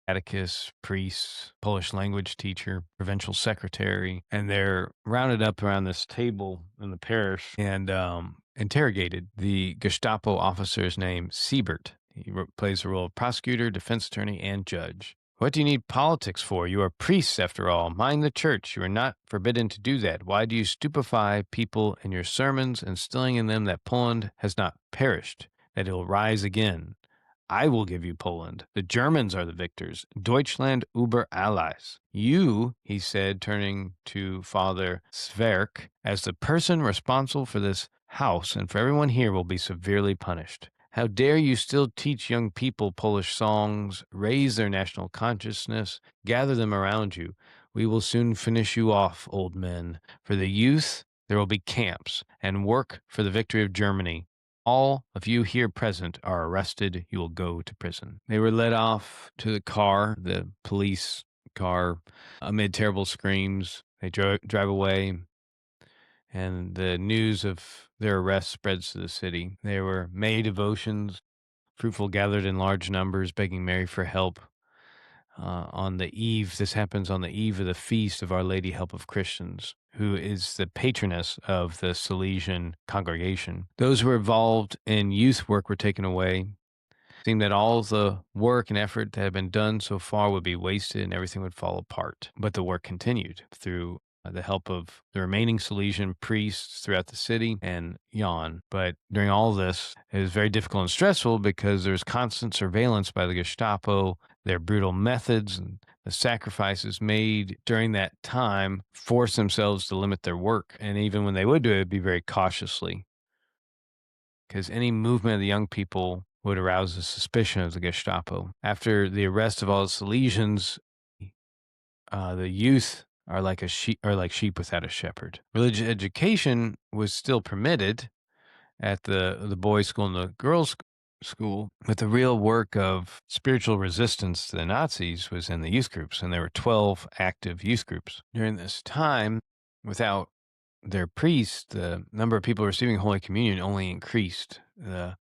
Catechist, priests, Polish language teacher, provincial secretary, and they're rounded up around this table in the parish and interrogated. The Gestapo officer is named Siebert. He plays the role of prosecutor, defense attorney, and judge. What do you need politics for? You are priests, after all. Mind the church. You are not forbidden to do that. Why do you stupefy people in your sermons, instilling in them that Poland has not perished, that it will rise again? I will give you Poland. The Germans are the victors. Deutschland über alles. You, he said, turning to Father Sverk, as the person responsible for this house and for everyone here will be severely punished. How dare you still teach young people Polish songs, raise their national consciousness, gather them around you. We will soon finish you off, old men. For the youth, there will be camps and work for the victory of Germany. All of you here present are arrested. You will go to prison. They were led off to the car, the police car, amid terrible screams. They drive away, and the news of their arrest spreads to the city. There were May devotions, fruitful gathered in large numbers, begging Mary for help. On the eve, this happens on the eve of the feast of Our Lady Help of Christians, who is the patroness of the Salesian congregation. Those who were involved in youth work were taken away. It seemed that all the work and effort that had been done so far would be wasted and everything would fall apart. But the work continued through the help of the remaining Salesian priests throughout the city and Jan. But during all this, it was very difficult and stressful because there was constant surveillance by the Gestapo, their brutal methods, and the sacrifices made during that time forced themselves to limit their work. And even when they would do it, it'd be very cautiously, because any movement of the young people would arouse the suspicion of the Gestapo. After the arrest of all the Salesians, the youth are like sheep without a shepherd. Religious education was still permitted at the boys' school and the girls' school, but the real work of spiritual resistance to the Nazis was in the youth groups, and there were 12 active youth groups. During this time, without their priests, the number of people receiving Holy Communion only increased.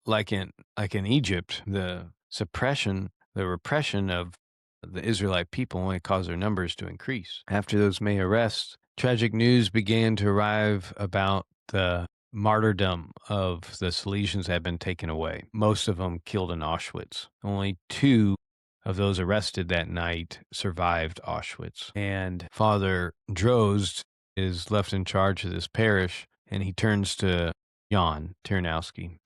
Like in Egypt, the repression of the Israelite people only caused their numbers to increase. After those May arrests, tragic news began to arrive about the martyrdom of the Salesians had been taken away, most of them killed in Auschwitz. Only 2 of those arrested that night survived Auschwitz. And Father Drozd is left in charge of this parish, and he turns to Jan Tarnowski.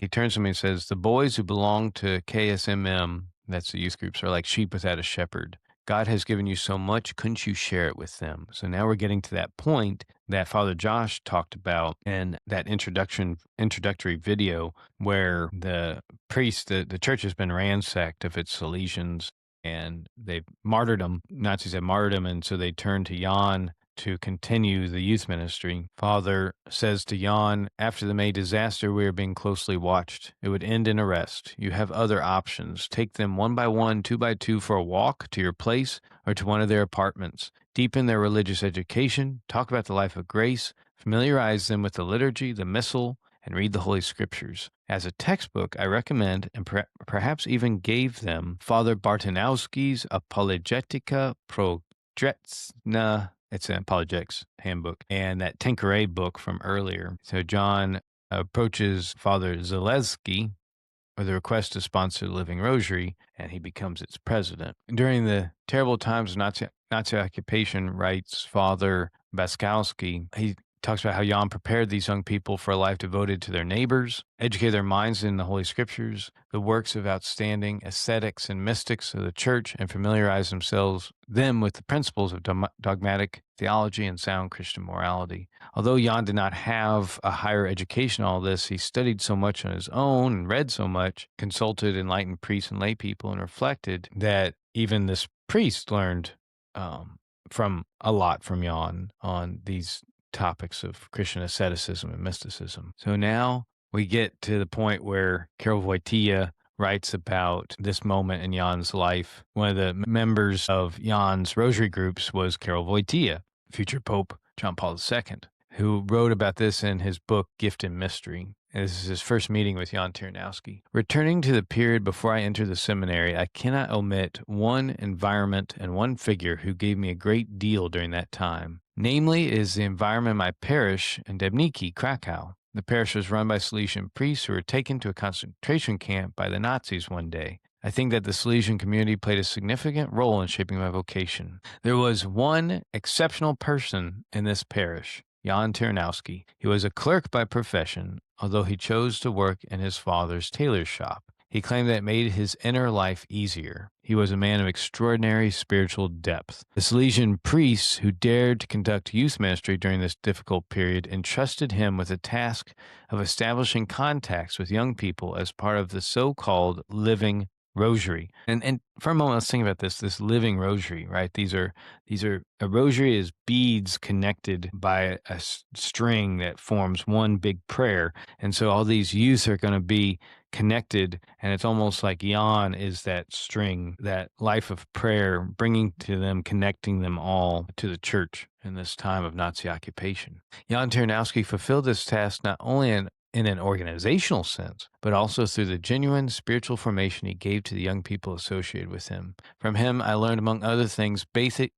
He turns to me and says, the boys who belong to KSMM, that's the youth groups, are like sheep without a shepherd. God has given you so much, couldn't you share it with them? So now we're getting to that point that Father Josh talked about in that introductory video where the priest, the church has been ransacked of its Salesians, and they've martyred them. Nazis have martyred them, and so they turn to Jan to continue the youth ministry. Father says to Jan, after the May disaster, we are being closely watched. It would end in arrest. You have other options. Take them one by one, 2 by 2 for a walk to your place or to one of their apartments. Deepen their religious education. Talk about the life of grace. Familiarize them with the liturgy, the missal, and read the Holy Scriptures. As a textbook, I recommend and perhaps even gave them Father Bartanowski's Apologetica Progretsna. It's an apologetics handbook, and that Tanqueray book from earlier. So John approaches Father Zaleski with a request to sponsor the Living Rosary, and he becomes its president. During the terrible times of Nazi occupation, writes Father Baskowski, he talks about how Jan prepared these young people for a life devoted to their neighbors, educated their minds in the Holy Scriptures, the works of outstanding ascetics and mystics of the Church, and familiarized them with the principles of dogmatic theology and sound Christian morality. Although Jan did not have a higher education in all this, he studied so much on his own and read so much, consulted enlightened priests and lay people, and reflected that even this priest learned from Jan on these topics of Christian asceticism and mysticism. So now we get to the point where Karol Wojtyla writes about this moment in Jan's life. One of the members of Jan's rosary groups was Karol Wojtyla, future Pope John Paul II, who wrote about this in his book, Gift and Mystery. And this is his first meeting with Jan Tarnowski. Returning to the period before I entered the seminary, I cannot omit one environment and one figure who gave me a great deal during that time. Namely, is the environment of my parish in Debniki, Krakow. The parish was run by Salesian priests who were taken to a concentration camp by the Nazis one day. I think that the Salesian community played a significant role in shaping my vocation. There was one exceptional person in this parish, Jan Tarnowski. He was a clerk by profession, although he chose to work in his father's tailor's shop. He claimed that it made his inner life easier. He was a man of extraordinary spiritual depth. The Salesian priests who dared to conduct youth ministry during this difficult period entrusted him with the task of establishing contacts with young people as part of the so-called living rosary. And for a moment, let's think about this living rosary, right? These are a rosary is beads connected by a string that forms one big prayer. And so all these youth are going to be connected, and it's almost like Jan is that string, that life of prayer, bringing to them, connecting them all to the church in this time of Nazi occupation. Jan Tarnowski fulfilled this task not only in an organizational sense, but also through the genuine spiritual formation he gave to the young people associated with him. From him, I learned, among other things, basic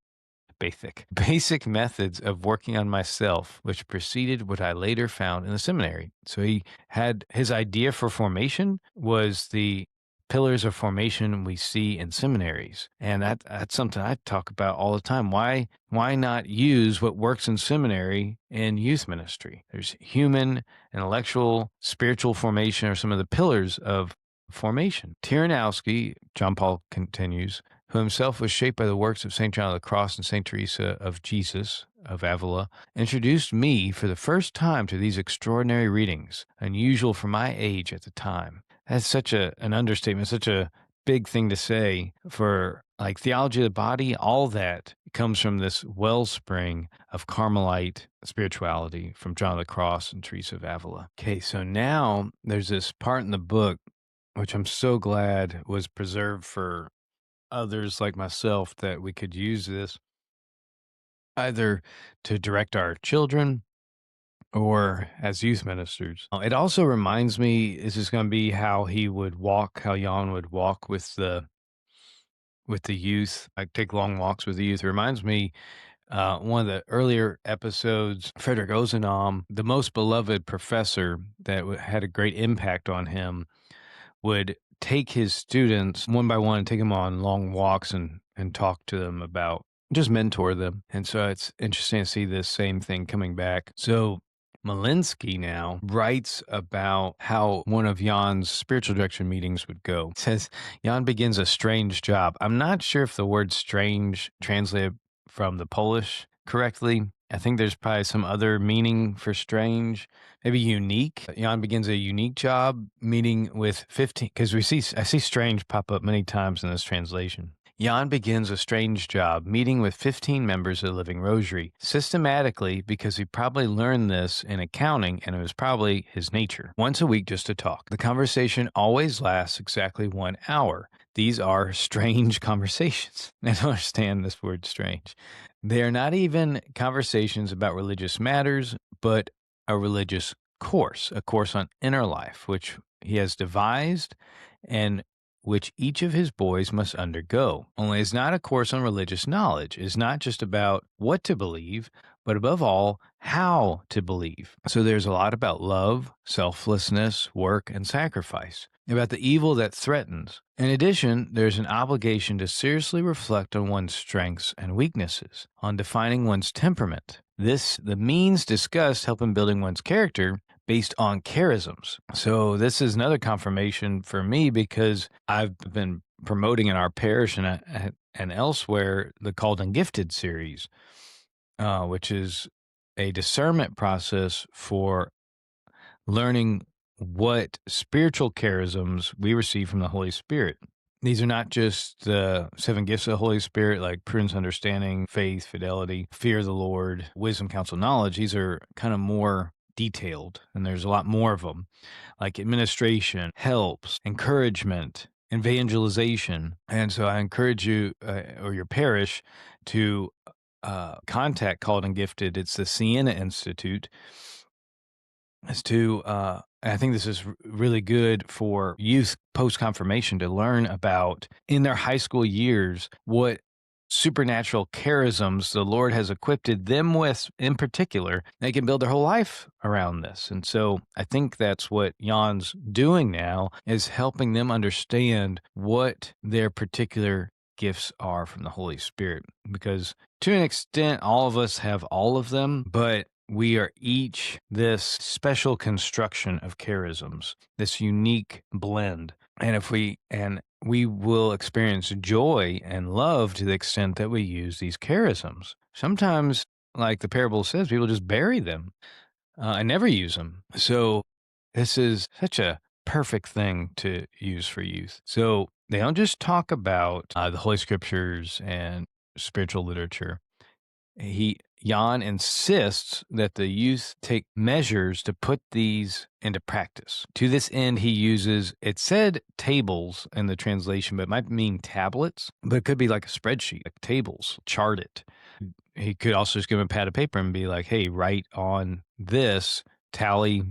methods of working on myself, which preceded what I later found in the seminary. So he had his idea for formation was the pillars of formation we see in seminaries. And that's something I talk about all the time. Why not use what works in seminary in youth ministry? There's human, intellectual, spiritual formation are some of the pillars of formation. Tyranowski, John Paul continues, who himself was shaped by the works of St. John of the Cross and St. Teresa of Jesus of Avila, introduced me for the first time to these extraordinary readings, unusual for my age at the time. That's such an understatement, such a big thing to say for like theology of the body. All that comes from this wellspring of Carmelite spirituality from John of the Cross and Teresa of Avila. Okay, so now there's this part in the book, which I'm so glad was preserved for others like myself, that we could use this either to direct our children or as youth ministers. It also reminds me, this is going to be how Jan would walk with the youth. I take long walks with the youth. It reminds me, one of the earlier episodes, Frederick Ozanam, the most beloved professor that had a great impact on him, would take his students one by one and take them on long walks and talk to them about, just mentor them. And so it's interesting to see this same thing coming back. So Malinsky now writes about how one of Jan's spiritual direction meetings would go. It says, Jan begins a strange job. I'm not sure if the word strange translated from the Polish correctly. I think there's probably some other meaning for strange, maybe unique. Jan begins a unique job meeting with 15, because I see strange pop up many times in this translation. Jan begins a strange job meeting with 15 members of the Living Rosary, systematically, because he probably learned this in accounting and it was probably his nature. Once a week just to talk. The conversation always lasts exactly 1 hour. These are strange conversations. I don't understand this word strange. They are not even conversations about religious matters, but a religious course, a course on inner life, which he has devised and which each of his boys must undergo. Only it's not a course on religious knowledge. It's not just about what to believe, but above all, how to believe. So there's a lot about love, selflessness, work, and sacrifice, about the evil that threatens. In addition, there's an obligation to seriously reflect on one's strengths and weaknesses, on defining one's temperament. The means discussed help in building one's character based on charisms. So this is another confirmation for me, because I've been promoting in our parish and elsewhere the Called and Gifted series, which is a discernment process for learning what spiritual charisms we receive from the Holy Spirit. These are not just the 7 gifts of the Holy Spirit, like prudence, understanding, faith, fidelity, fear of the Lord, wisdom, counsel, knowledge. These are kind of more detailed, and there's a lot more of them, like administration, helps, encouragement, evangelization. And so I encourage you or your parish to contact Called and Gifted. It's the Siena Institute. I think this is really good for youth post-confirmation to learn about in their high school years what supernatural charisms the Lord has equipped them with in particular. They can build their whole life around this. And so I think that's what Jan's doing now, is helping them understand what their particular gifts are from the Holy Spirit. Because to an extent, all of us have all of them, but we are each this special construction of charisms, this unique blend. And we will experience joy and love to the extent that we use these charisms. Sometimes, like the parable says, people just bury them and never use them. So this is such a perfect thing to use for youth. So they don't just talk about the Holy Scriptures and spiritual literature. Jan insists that the youth take measures to put these into practice. To this end, he uses, it said tables in the translation, but it might mean tablets, but it could be like a spreadsheet, like tables, chart it. He could also just give him a pad of paper and be like, hey, write on this, tally,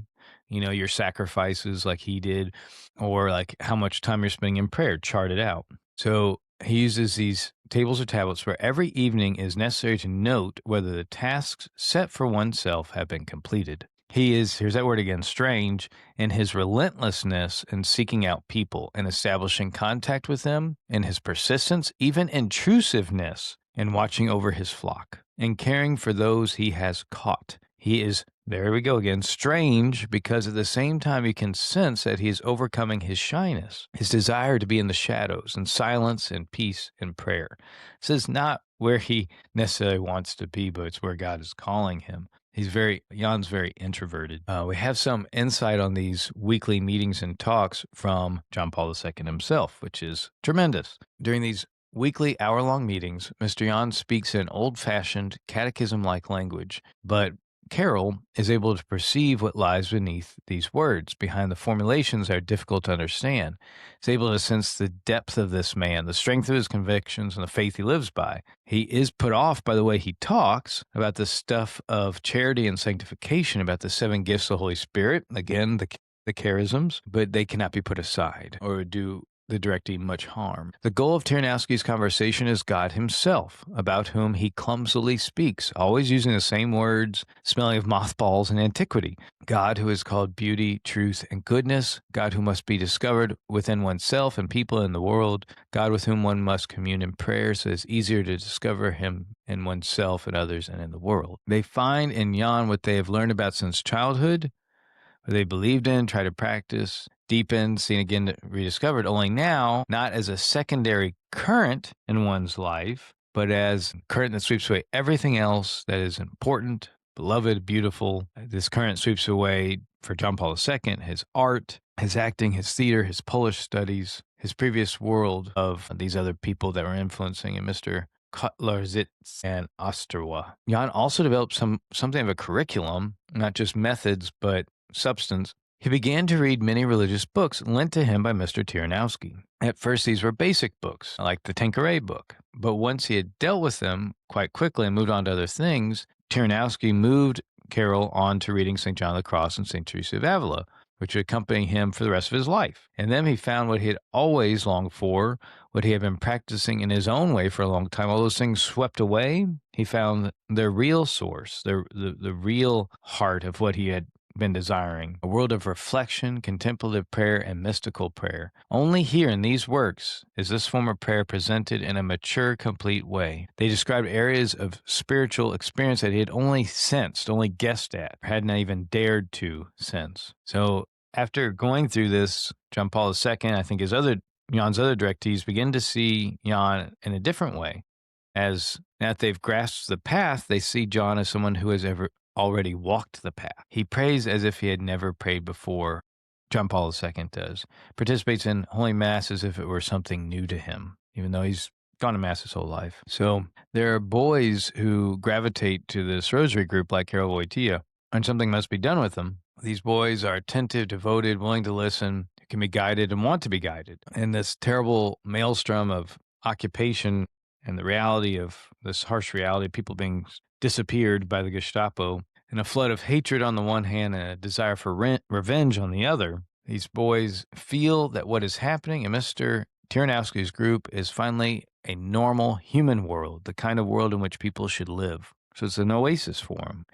your sacrifices like he did, or like how much time you're spending in prayer, chart it out. So he uses these tables or tablets where every evening is necessary to note whether the tasks set for oneself have been completed. He is, here's that word again, strange, in his relentlessness in seeking out people and establishing contact with them, in his persistence, even intrusiveness in watching over his flock and caring for those he has caught. He is, there we go again, strange because at the same time you can sense that he is overcoming his shyness, his desire to be in the shadows and silence and peace and prayer. This is not where he necessarily wants to be, but it's where God is calling him. Jan's very introverted. We have some insight on these weekly meetings and talks from John Paul II himself, which is tremendous. During these weekly hour-long meetings, Mr. Jan speaks in old-fashioned, catechism-like language, but Carol is able to perceive what lies beneath these words, behind the formulations that are difficult to understand. He's able to sense the depth of this man, the strength of his convictions, and the faith he lives by. He is put off by the way he talks about the stuff of charity and sanctification, about the 7 gifts of the Holy Spirit, again, the charisms, but they cannot be put aside or do the directee much harm. The goal of Tarnowski's conversation is God himself, about whom he clumsily speaks, always using the same words, smelling of mothballs and antiquity. God who is called beauty, truth, and goodness, God who must be discovered within oneself and people in the world, God with whom one must commune in prayer so it's easier to discover him in oneself and others and in the world. They find in Jan what they have learned about since childhood, what they believed in, tried to practice, deepened, seen again, rediscovered, only now not as a secondary current in one's life, but as a current that sweeps away everything else that is important, beloved, beautiful. This current sweeps away, for John Paul II, his art, his acting, his theater, his Polish studies, his previous world of these other people that were influencing him, Mr. Kotlarzitz and Osterwa. Jan also developed something of a curriculum, not just methods, but substance. He began to read many religious books lent to him by Mr. Tyranowski. At first, these were basic books, like the Tanqueray book. But once he had dealt with them quite quickly and moved on to other things, Tarnowski moved Carol on to reading St. John of the Cross and St. Teresa of Avila, which would accompany him for the rest of his life. And then he found what he had always longed for, what he had been practicing in his own way for a long time. All those things swept away. He found the real source, the real heart of what he had been desiring, a world of reflection, contemplative prayer, and mystical prayer. Only here in these works is this form of prayer presented in a mature, complete way. They described areas of spiritual experience that he had only sensed, only guessed at, or had not even dared to sense. So after going through this, John Paul II, I think Jan's other directees begin to see Jan in a different way. As now that they've grasped the path, they see John as someone who has already walked the path. He prays as if he had never prayed before. John Paul II does. Participates in Holy Mass as if it were something new to him, even though he's gone to Mass his whole life. So there are boys who gravitate to this rosary group like Carol Wojtyla, and something must be done with them. These boys are attentive, devoted, willing to listen, can be guided and want to be guided. And this terrible maelstrom of occupation and the reality of this harsh reality of people being disappeared by the Gestapo, and a flood of hatred on the one hand and a desire for revenge on the other, these boys feel that what is happening in Mr. Tarnowski's group is finally a normal human world, the kind of world in which people should live. So it's an oasis for him.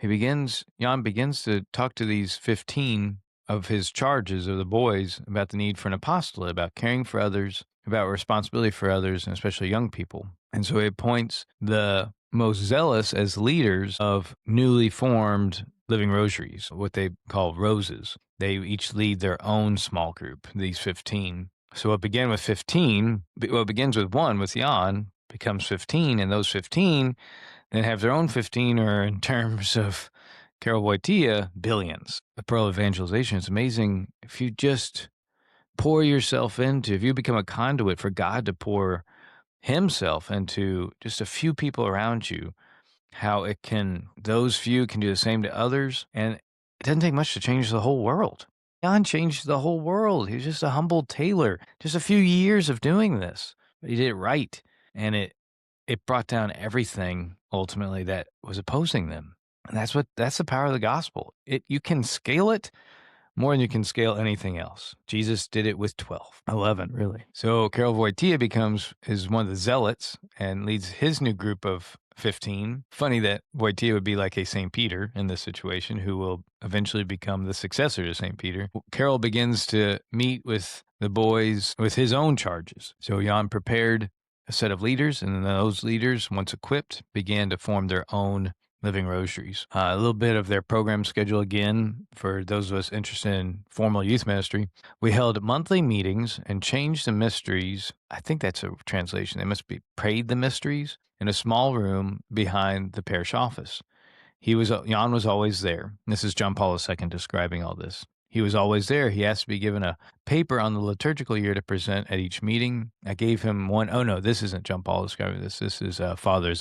Jan begins to talk to these 15 of his charges of the boys about the need for an apostolate, about caring for others, about responsibility for others, and especially young people. And so he appoints the most zealous as leaders of newly formed living rosaries, what they call roses. They each lead their own small group, these 15. So what began with 15, what begins with 1 with Jan becomes 15, and those 15 then have their own 15, or in terms of Karol Wojtyla, billions. The pearl of evangelization is amazing. If you just pour yourself into, if you become a conduit for God to pour himself into just a few people around you, how it can, those few can do the same to others. And it doesn't take much to change the whole world. John changed the whole world. He was just a humble tailor, just a few years of doing this, but he did it right. And it brought down everything ultimately that was opposing them. And that's the power of the gospel. You can scale it more than you can scale anything else. Jesus did it with 12, 11, really. So Karol Wojtyla is one of the zealots and leads his new group of 15. Funny that Wojtyla would be like a St. Peter in this situation, who will eventually become the successor to St. Peter. Karol begins to meet with the boys with his own charges. So Jan prepared a set of leaders, and then those leaders, once equipped, began to form their own living rosaries. A little bit of their program schedule again for those of us interested in formal youth ministry. We held monthly meetings and changed the mysteries. I think that's a translation. They must be prayed the mysteries in a small room behind the parish office. Jan was always there. This is John Paul II describing all this. He was always there. He asked to be given a paper on the liturgical year to present at each meeting. I gave him one. Oh, no, this isn't John Paul describing this. This is Father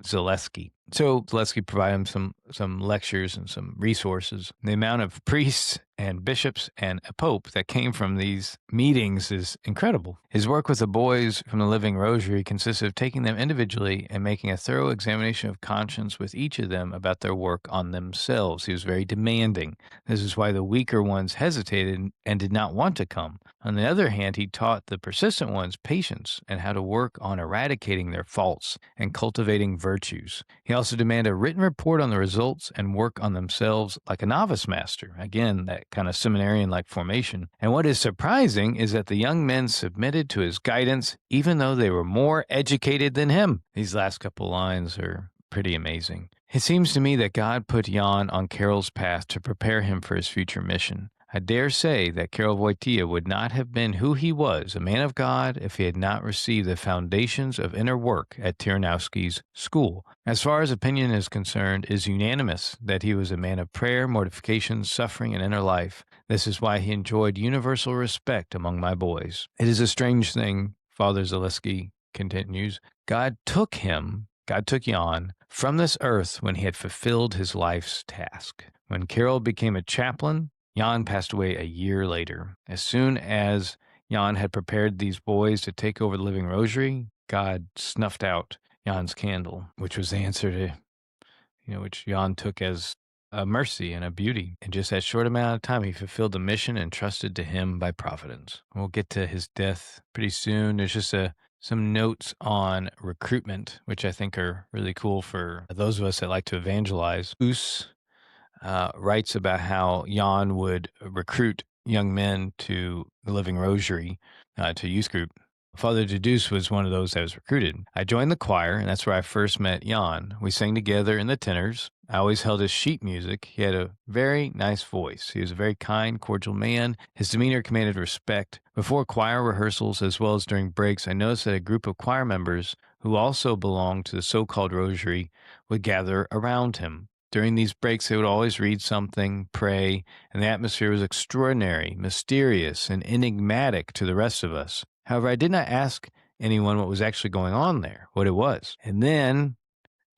Zaleski. So Zaleski provided him some lectures and some resources. The amount of priests and bishops and a pope that came from these meetings is incredible. His work with the boys from the Living Rosary consisted of taking them individually and making a thorough examination of conscience with each of them about their work on themselves. He was very demanding. This is why the weaker ones hesitated and did not want to come. On the other hand, he taught the persistent ones patience and how to work on eradicating their faults and cultivating virtues. He also demanded a written report on the results and work on themselves like a novice master. Again, that kind of seminarian-like formation. And what is surprising is that the young men submitted to his guidance, even though they were more educated than him. These last couple lines are pretty amazing. It seems to me that God put Jan on Karol's path to prepare him for his future mission. I dare say that Karol Wojtyla would not have been who he was, a man of God, if he had not received the foundations of inner work at Tyranowski's school. As far as opinion is concerned, it is unanimous that he was a man of prayer, mortification, suffering, and inner life. This is why he enjoyed universal respect among my boys. It is a strange thing, Father Zaleski continues. God took Jan from this earth when he had fulfilled his life's task. When Karol became a chaplain, Jan passed away a year later. As soon as Jan had prepared these boys to take over the Living Rosary, God snuffed out Jan's candle, which was the answer to, which Jan took as a mercy and a beauty. In just that short amount of time, he fulfilled the mission entrusted to him by providence. We'll get to his death pretty soon. There's just some notes on recruitment, which I think are really cool for those of us that like to evangelize. Writes about how Jan would recruit young men to the Living Rosary, to youth group. Father Deduce was one of those that was recruited. I joined the choir, and that's where I first met Jan. We sang together in the tenors. I always held his sheet music. He had a very nice voice. He was a very kind, cordial man. His demeanor commanded respect. Before choir rehearsals, as well as during breaks, I noticed that a group of choir members who also belonged to the so-called Rosary would gather around him. During these breaks, they would always read something, pray, and the atmosphere was extraordinary, mysterious, and enigmatic to the rest of us. However, I did not ask anyone what was actually going on there, what it was. And then,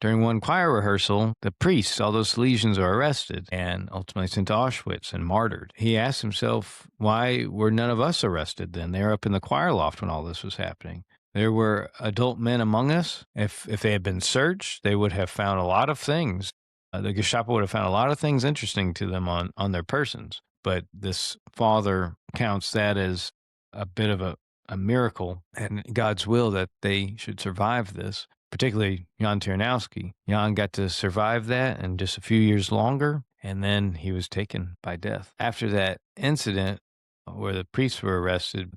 during one choir rehearsal, the priests, all those Salesians, are arrested and ultimately sent to Auschwitz and martyred. He asked himself, why were none of us arrested then? They were up in the choir loft when all this was happening. There were adult men among us. If they had been searched, they would have found a lot of things. The Gestapo would have found a lot of things interesting to them on their persons. But this father counts that as a bit of a miracle and God's will that they should survive this, particularly Jan Tarnowski. Jan got to survive that and just a few years longer, and then he was taken by death. After that incident where the priests were arrested,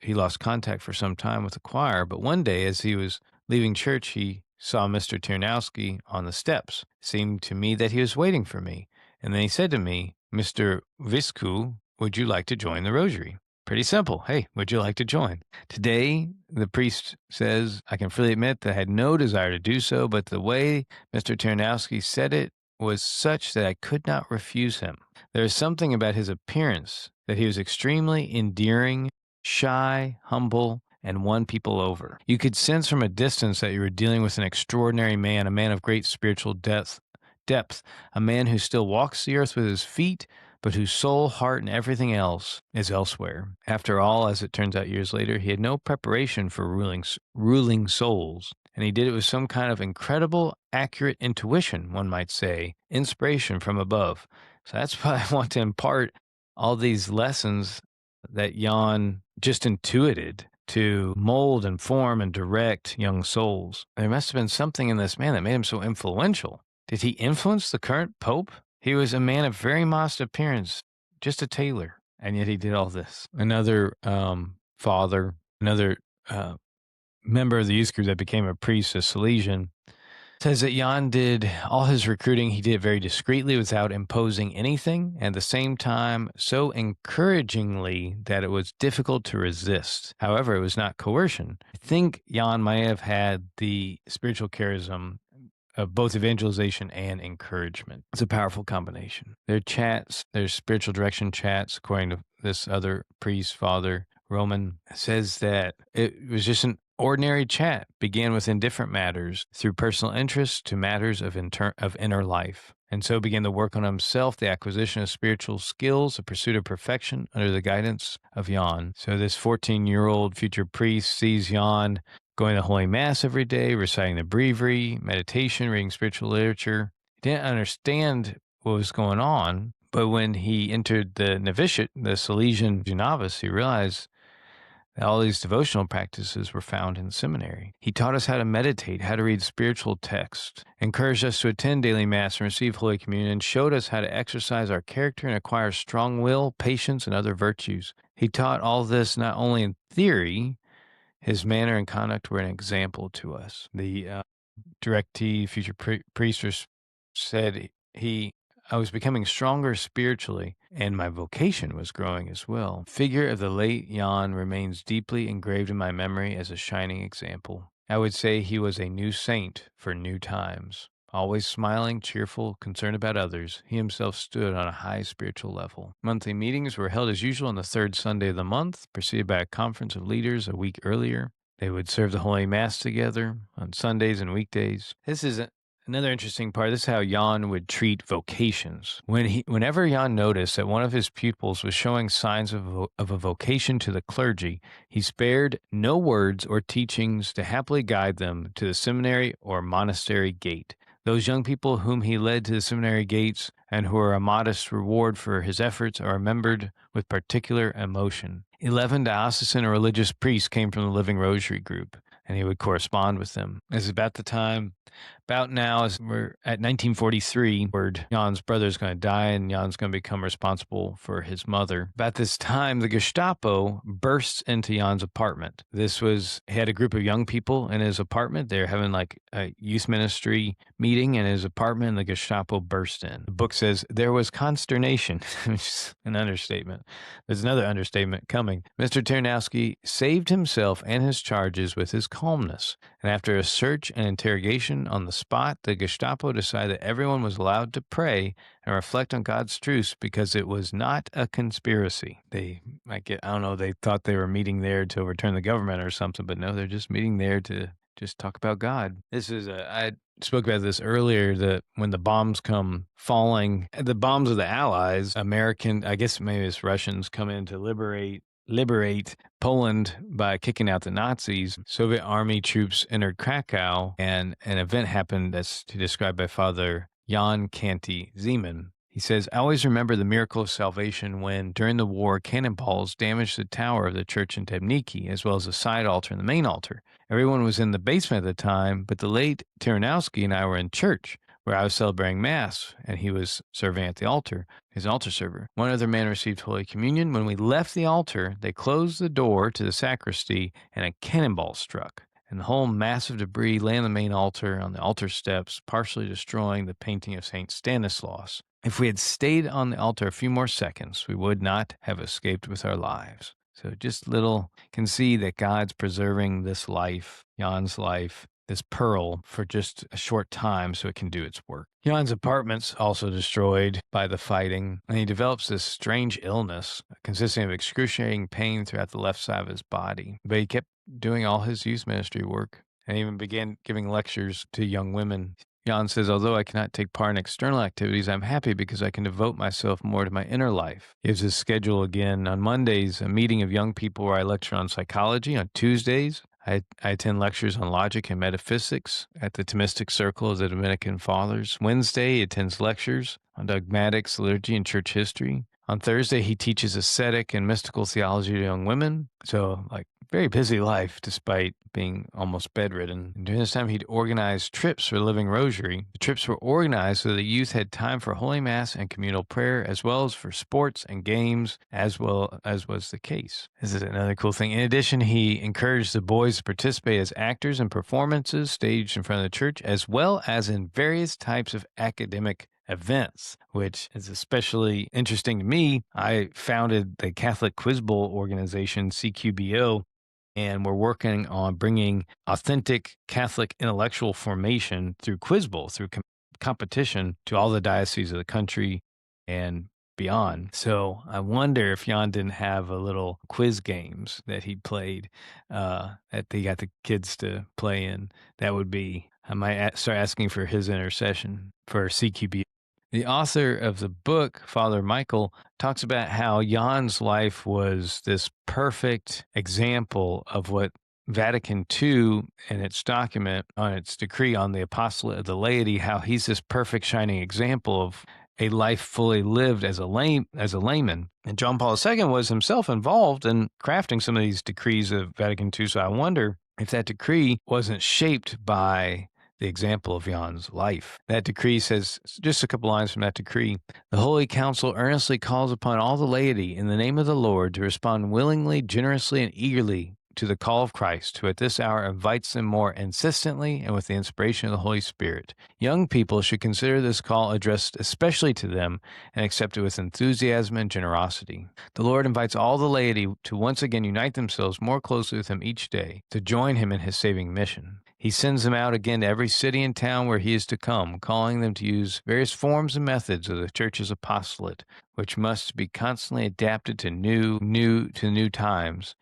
he lost contact for some time with the choir, but one day as he was leaving church, he saw Mr. Tarnowski on the steps. It seemed to me that he was waiting for me. And then he said to me, Mr. Viscu, would you like to join the Rosary? Pretty simple. Hey, would you like to join? Today, the priest says, I can freely admit that I had no desire to do so, but the way Mr. Tarnowski said it was such that I could not refuse him. There is something about his appearance that he was extremely endearing, shy, humble, and won people over. You could sense from a distance that you were dealing with an extraordinary man, a man of great spiritual depth, a man who still walks the earth with his feet, but whose soul, heart, and everything else is elsewhere. After all, as it turns out years later, he had no preparation for ruling souls, and he did it with some kind of incredible, accurate intuition, one might say, inspiration from above. So that's why I want to impart all these lessons that Jan just intuited to mold and form and direct young souls. There must have been something in this man that made him so influential. Did he influence the current pope? He was a man of very modest appearance, just a tailor, and yet he did all this. Another father, another member of the youth group that became a priest, a Salesian, says that Jan did all his recruiting. He did it very discreetly without imposing anything, and at the same time, so encouragingly that it was difficult to resist. However, it was not coercion. I think Jan might have had the spiritual charism of both evangelization and encouragement. It's a powerful combination. Their chats, their spiritual direction chats, according to this other priest, Father Roman, says that it was just an ordinary chat, began with indifferent matters, through personal interests to matters of inner life. And so began the work on himself, the acquisition of spiritual skills, the pursuit of perfection under the guidance of Jan. So this 14-year-old future priest sees Jan going to Holy Mass every day, reciting the breviary, meditation, reading spiritual literature. He didn't understand what was going on, but when he entered the novitiate, the Salesian novice, he realized that all these devotional practices were found in the seminary. He taught us how to meditate, how to read spiritual texts, encouraged us to attend daily Mass and receive Holy Communion, and showed us how to exercise our character and acquire strong will, patience, and other virtues. He taught all this not only in theory. His manner and conduct were an example to us. The directee, future priest, said I was becoming stronger spiritually, and my vocation was growing as well. Figure of the late Jan remains deeply engraved in my memory as a shining example. I would say he was a new saint for new times. Always smiling, cheerful, concerned about others, he himself stood on a high spiritual level. Monthly meetings were held as usual on the third Sunday of the month, preceded by a conference of leaders a week earlier. They would serve the Holy Mass together on Sundays and weekdays. This is another interesting part. This is how Jan would treat vocations. Whenever Jan noticed that one of his pupils was showing signs of a vocation to the clergy, he spared no words or teachings to happily guide them to the seminary or monastery gate. Those young people whom he led to the seminary gates and who were a modest reward for his efforts are remembered with particular emotion. 11 diocesan or religious priests came from the Living Rosary group, and he would correspond with them. It's about now, as we're at 1943, where Jan's brother is going to die and Jan's going to become responsible for his mother. About this time, the Gestapo bursts into Jan's apartment. He had a group of young people in his apartment. They're having like a youth ministry meeting in his apartment, and the Gestapo burst in. The book says there was consternation, which is an understatement. There's another understatement coming. Mr. Tarnowski saved himself and his charges with his calmness, and after a search and interrogation on the spot, the Gestapo decided that everyone was allowed to pray and reflect on God's truths because it was not a conspiracy. They thought they were meeting there to overturn the government or something, but no, they're just meeting there to just talk about God. I spoke about this earlier, that when the bombs come falling, the bombs of the Allies, I guess maybe it's Russians, come in to liberate Poland by kicking out the Nazis. Soviet army troops entered Krakow, and an event happened that's described by Father Jan Kanti Zeman. He says, I always remember the miracle of salvation when, during the war, cannonballs damaged the tower of the church in Debniki, as well as the side altar and the main altar. Everyone was in the basement at the time, but the late Tyranowski and I were in church, where I was celebrating Mass, and he was serving at the altar. He's an altar server. One other man received Holy Communion. When we left the altar, they closed the door to the sacristy, and a cannonball struck, and the whole mass of debris lay on the main altar, on the altar steps, partially destroying the painting of St. Stanislaus. If we had stayed on the altar a few more seconds, we would not have escaped with our lives. So just little can see that God's preserving this life, Jan's life, this pearl for just a short time so it can do its work. Jan's apartment's also destroyed by the fighting, and he develops this strange illness consisting of excruciating pain throughout the left side of his body. But he kept doing all his youth ministry work and even began giving lectures to young women. Jan says, although I cannot take part in external activities, I'm happy because I can devote myself more to my inner life. Gives his schedule again. On Mondays, a meeting of young people where I lecture on psychology. On Tuesdays, I attend lectures on logic and metaphysics at the Thomistic Circle of the Dominican Fathers. Wednesday, he attends lectures on dogmatics, liturgy, and church history. On Thursday, he teaches ascetic and mystical theology to young women. So, very busy life despite being almost bedridden. And during this time, he'd organize trips for Living Rosary. The trips were organized so the youth had time for Holy Mass and communal prayer, as well as for sports and games, as well as was the case. This is another cool thing. In addition, he encouraged the boys to participate as actors in performances staged in front of the church, as well as in various types of academic events, which is especially interesting to me. I founded the Catholic Quiz Bowl organization, CQBO, and we're working on bringing authentic Catholic intellectual formation through Quiz Bowl, through competition to all the dioceses of the country and beyond. So I wonder if Jan didn't have a little quiz games that he played that they got the kids to play in. That would be, I might start asking for his intercession for CQB. The author of the book, Father Michal, talks about how Jan's life was this perfect example of what Vatican II, in its document on its decree on the apostolate of the laity, how he's this perfect shining example of a life fully lived as a layman. And John Paul II was himself involved in crafting some of these decrees of Vatican II. So I wonder if that decree wasn't shaped by the example of Jan's life. That decree says, just a couple lines from that decree, the Holy Council earnestly calls upon all the laity in the name of the Lord to respond willingly, generously, and eagerly to the call of Christ, who at this hour invites them more insistently and with the inspiration of the Holy Spirit. Young people should consider this call addressed especially to them and accept it with enthusiasm and generosity. The Lord invites all the laity to once again unite themselves more closely with Him each day, to join Him in His saving mission. He sends them out again to every city and town where He is to come, calling them to use various forms and methods of the Church's apostolate, which must be constantly adapted to new times.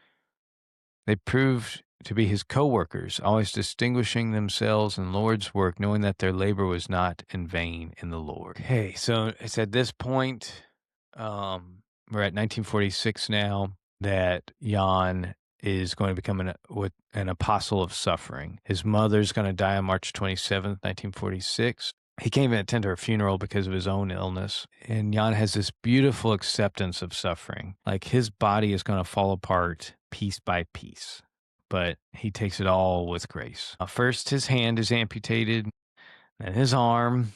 They proved to be His co-workers, always distinguishing themselves in the Lord's work, knowing that their labor was not in vain in the Lord. Okay, so it's at this point, we're at 1946 now, that Jan is going to become an apostle of suffering. His mother's going to die on March 27th, 1946. He can't even attend her funeral because of his own illness. And Jan has this beautiful acceptance of suffering. Like his body is going to fall apart piece by piece, but he takes it all with grace. First, his hand is amputated, and his arm.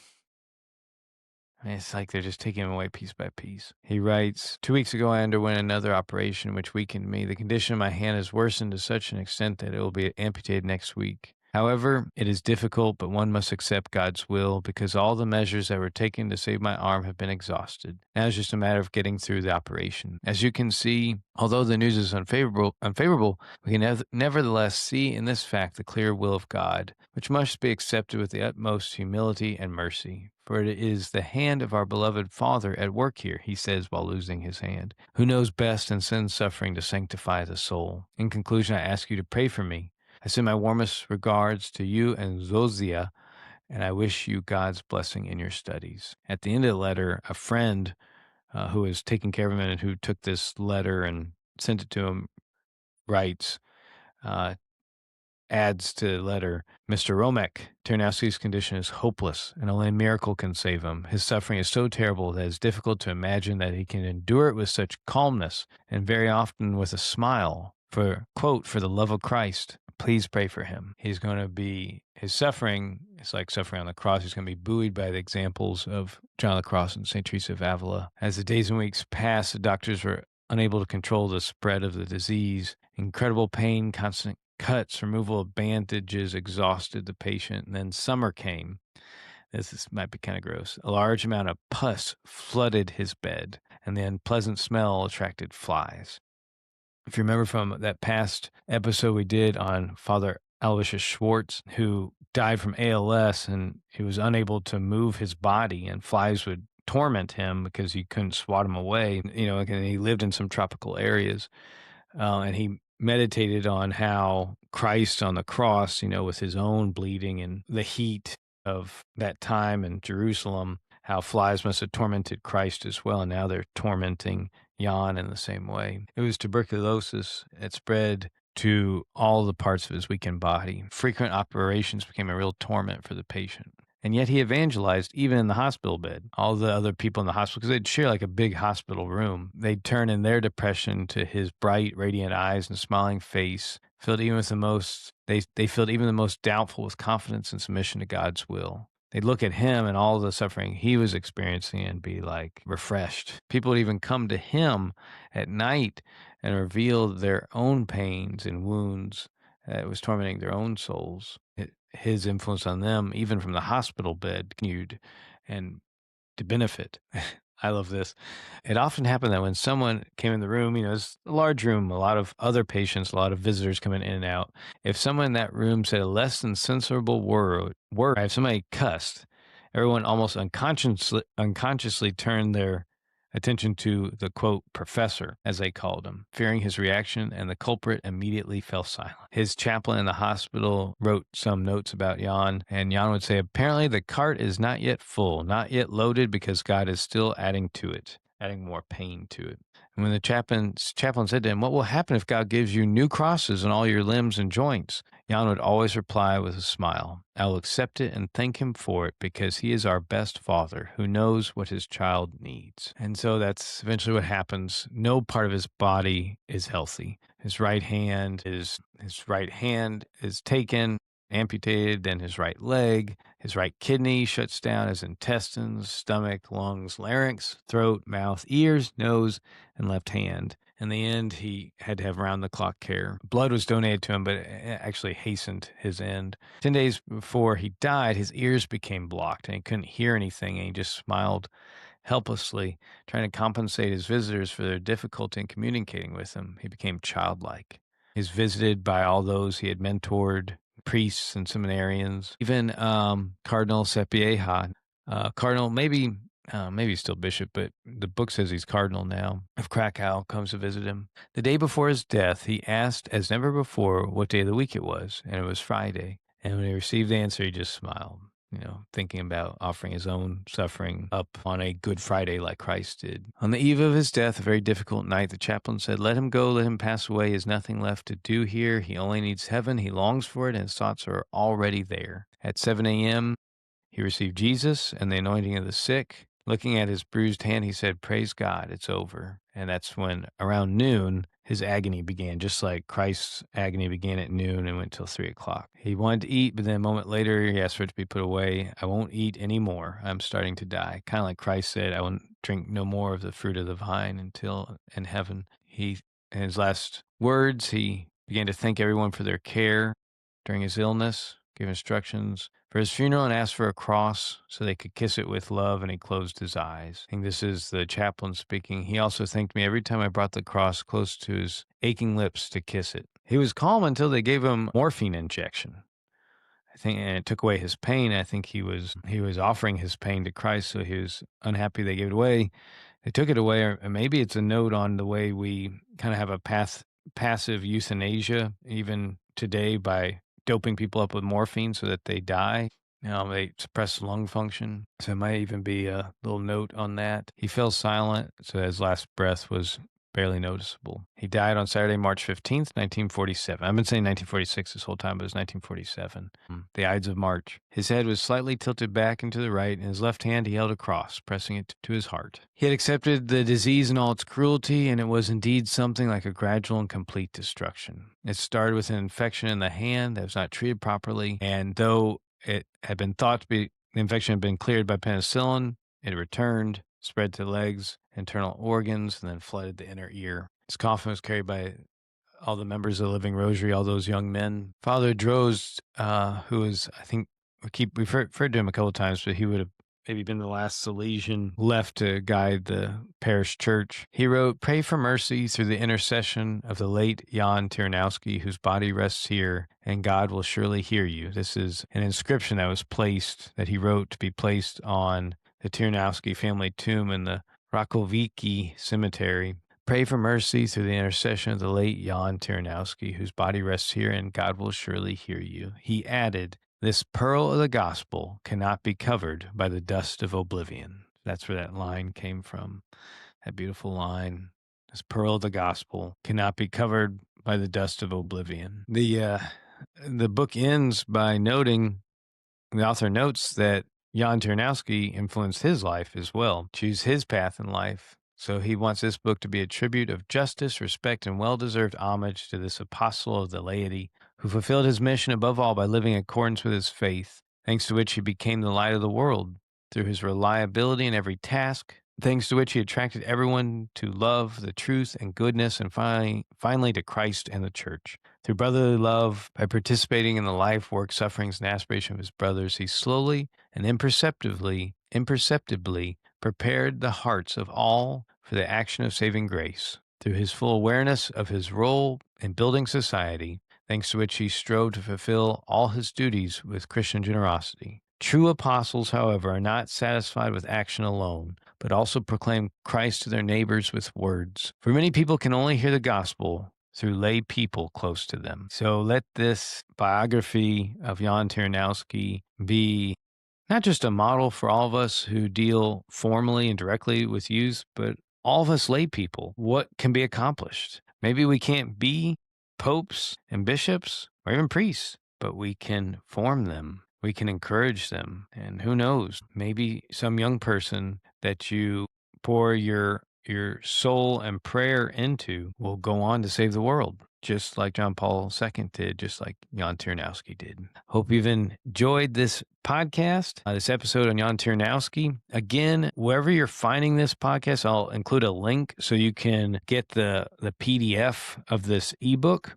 It's like they're just taking him away piece by piece. He writes, 2 weeks ago, I underwent another operation which weakened me. The condition of my hand has worsened to such an extent that it will be amputated next week. However, it is difficult, but one must accept God's will because all the measures that were taken to save my arm have been exhausted. Now it's just a matter of getting through the operation. As you can see, although the news is unfavorable, we can nevertheless see in this fact the clear will of God, which must be accepted with the utmost humility and mercy. For it is the hand of our beloved Father at work here, he says while losing his hand, who knows best and sends suffering to sanctify the soul. In conclusion, I ask you to pray for me. I send my warmest regards to you and Zozia, and I wish you God's blessing in your studies. At the end of the letter, a friend who was taking care of him and who took this letter and sent it to him writes, adds to the letter, Mr. Romek, Tarnowski's condition is hopeless, and only a miracle can save him. His suffering is so terrible that it is difficult to imagine that he can endure it with such calmness, and very often with a smile. For, quote, for the love of Christ, please pray for him. He's going to be, his suffering is like suffering on the cross. He's going to be buoyed by the examples of John of the Cross and St. Teresa of Avila. As the days and weeks passed, the doctors were unable to control the spread of the disease. Incredible pain, constant cuts, removal of bandages exhausted the patient. And then summer came. Might be kind of gross. A large amount of pus flooded his bed, and the unpleasant smell attracted flies. If you remember from that past episode we did on Father Aloysius Schwartz, who died from ALS, and he was unable to move his body, and flies would torment him because he couldn't swat them away. And he lived in some tropical areas, and he meditated on how Christ on the cross, with his own bleeding and the heat of that time in Jerusalem, how flies must have tormented Christ as well. And now they're tormenting Jan in the same way. It was tuberculosis. It spread to all the parts of his weakened body. Frequent operations became a real torment for the patient. And yet he evangelized even in the hospital bed. All the other people in the hospital, because they'd share like a big hospital room, they'd turn in their depression to his bright, radiant eyes and smiling face, filled even with the most, they filled even the most doubtful with confidence and submission to God's will. They'd look at him and all the suffering he was experiencing and be like refreshed. People would even come to him at night and reveal their own pains and wounds that was tormenting their own souls. His influence on them, even from the hospital bed, continued and to benefit. I love this. It often happened that when someone came in the room, it's a large room, a lot of other patients, a lot of visitors coming in and out. If someone in that room said a less than censorable word, if somebody cussed, everyone almost unconsciously turned their attention to the quote professor, as they called him, fearing his reaction, and the culprit immediately fell silent. His chaplain in the hospital wrote some notes about Jan, and Jan would say, apparently the cart is not yet full, not yet loaded, because God is still adding to it, adding more pain to it. And when the chaplain said to him, what will happen if God gives you new crosses in all your limbs and joints? Jan would always reply with a smile, I will accept it and thank him for it, because he is our best father who knows what his child needs. And so that's eventually what happens. No part of his body is healthy. His right hand is taken, amputated, then his right leg, his right kidney shuts down, his intestines, stomach, lungs, larynx, throat, mouth, ears, nose, and left hand. In the end, he had to have round-the-clock care. Blood was donated to him, but it actually hastened his end. 10 days before he died, his ears became blocked, and he couldn't hear anything, and he just smiled helplessly, trying to compensate his visitors for their difficulty in communicating with him. He became childlike. He was visited by all those he had mentored, priests and seminarians, even Cardinal Sapieha. Cardinal, maybe he's still bishop, but the book says he's cardinal now, of Krakow, comes to visit him. The day before his death, he asked, as never before, what day of the week it was, and it was Friday. And when he received the answer, he just smiled, thinking about offering his own suffering up on a Good Friday like Christ did. On the eve of his death, a very difficult night, the chaplain said, let him go, let him pass away. He has nothing left to do here. He only needs heaven. He longs for it, and his thoughts are already there. At 7 a.m., he received Jesus and the anointing of the sick. Looking at his bruised hand, he said, praise God, it's over. And that's when, around noon, his agony began, just like Christ's agony began at noon and went till 3 o'clock. He wanted to eat, but then a moment later, he asked for it to be put away. I won't eat anymore. I'm starting to die. Kind of like Christ said, I won't drink no more of the fruit of the vine until in heaven. In his last words, he began to thank everyone for their care during his illness, gave instructions for his funeral, and asked for a cross so they could kiss it with love, and he closed his eyes. I think this is the chaplain speaking. He also thanked me every time I brought the cross close to his aching lips to kiss it. He was calm until they gave him morphine injection. I think, and it took away his pain. I think he was offering his pain to Christ, so he was unhappy they gave it away. They took it away, or maybe it's a note on the way we kind of have a passive euthanasia even today by doping people up with morphine so that they die. They suppress lung function. So it might even be a little note on that. He fell silent, so his last breath was barely noticeable. He died on Saturday, March 15th, 1947. I've been saying 1946 this whole time, but it was 1947. The Ides of March. His head was slightly tilted back and to the right. In his left hand, he held a cross, pressing it to his heart. He had accepted the disease and all its cruelty, and it was indeed something like a gradual and complete destruction. It started with an infection in the hand that was not treated properly, and though it had been thought to be, the infection had been cleared by penicillin, it returned, spread to legs, internal organs, and then flooded the inner ear. His coffin was carried by all the members of the Living Rosary, all those young men. Father Drozd, who was, I think, we've referred to him a couple of times, but he would have maybe been the last Salesian left to guide the parish church. He wrote, "Pray for mercy through the intercession of the late Jan Tarnowski, whose body rests here, and God will surely hear you." This is an inscription that he wrote to be placed on the Tarnowski family tomb in the Rakoviki Cemetery. "Pray for mercy through the intercession of the late Jan Tarnowski, whose body rests here, and God will surely hear you." He added, "This pearl of the gospel cannot be covered by the dust of oblivion." That's where that line came from. That beautiful line. This pearl of the gospel cannot be covered by the dust of oblivion. The book ends by noting, the author notes that Jan Tarnowski influenced his life as well, choose his path in life. So he wants this book to be a tribute of justice, respect, and well-deserved homage to this apostle of the laity, who fulfilled his mission above all by living in accordance with his faith, thanks to which he became the light of the world through his reliability in every task, thanks to which he attracted everyone to love, the truth, and goodness, and finally to Christ and the church. Through brotherly love, by participating in the life, work, sufferings, and aspiration of his brothers, he slowly and imperceptibly prepared the hearts of all for the action of saving grace. Through his full awareness of his role in building society, thanks to which he strove to fulfill all his duties with Christian generosity. True apostles, however, are not satisfied with action alone, but also proclaim Christ to their neighbors with words. For many people can only hear the gospel through lay people close to them. So let this biography of Jan Tarnowski be not just a model for all of us who deal formally and directly with youth, but all of us lay people. What can be accomplished? Maybe we can't be popes and bishops or even priests, but we can form them. We can encourage them. And who knows, maybe some young person that you pour your soul and prayer into will go on to save the world, just like John Paul II did, just like Jan Tarnowski did. Hope you've enjoyed this podcast, this episode on Jan Tarnowski. Again, wherever you're finding this podcast, I'll include a link so you can get the PDF of this ebook.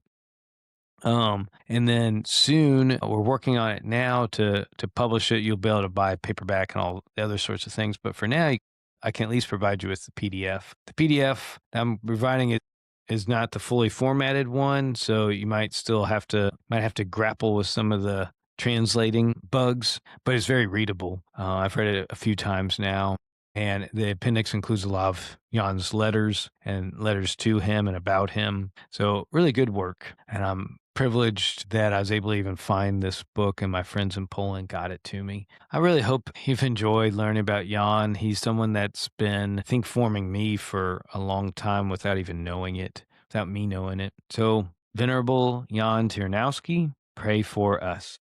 And then soon, we're working on it now to publish it. You'll be able to buy paperback and all the other sorts of things. But for now, I can at least provide you with the PDF. The PDF I'm providing it is not the fully formatted one, so you might have to grapple with some of the translating bugs, but it's very readable. I've read it a few times now, and the appendix includes a lot of Jan's letters and letters to him and about him. So really good work, and I'm privileged that I was able to even find this book, and my friends in Poland got it to me. I really hope you've enjoyed learning about Jan. He's someone that's been, I think, forming me for a long time without even knowing it, without me knowing it. So, Venerable Jan Tarnowski, pray for us.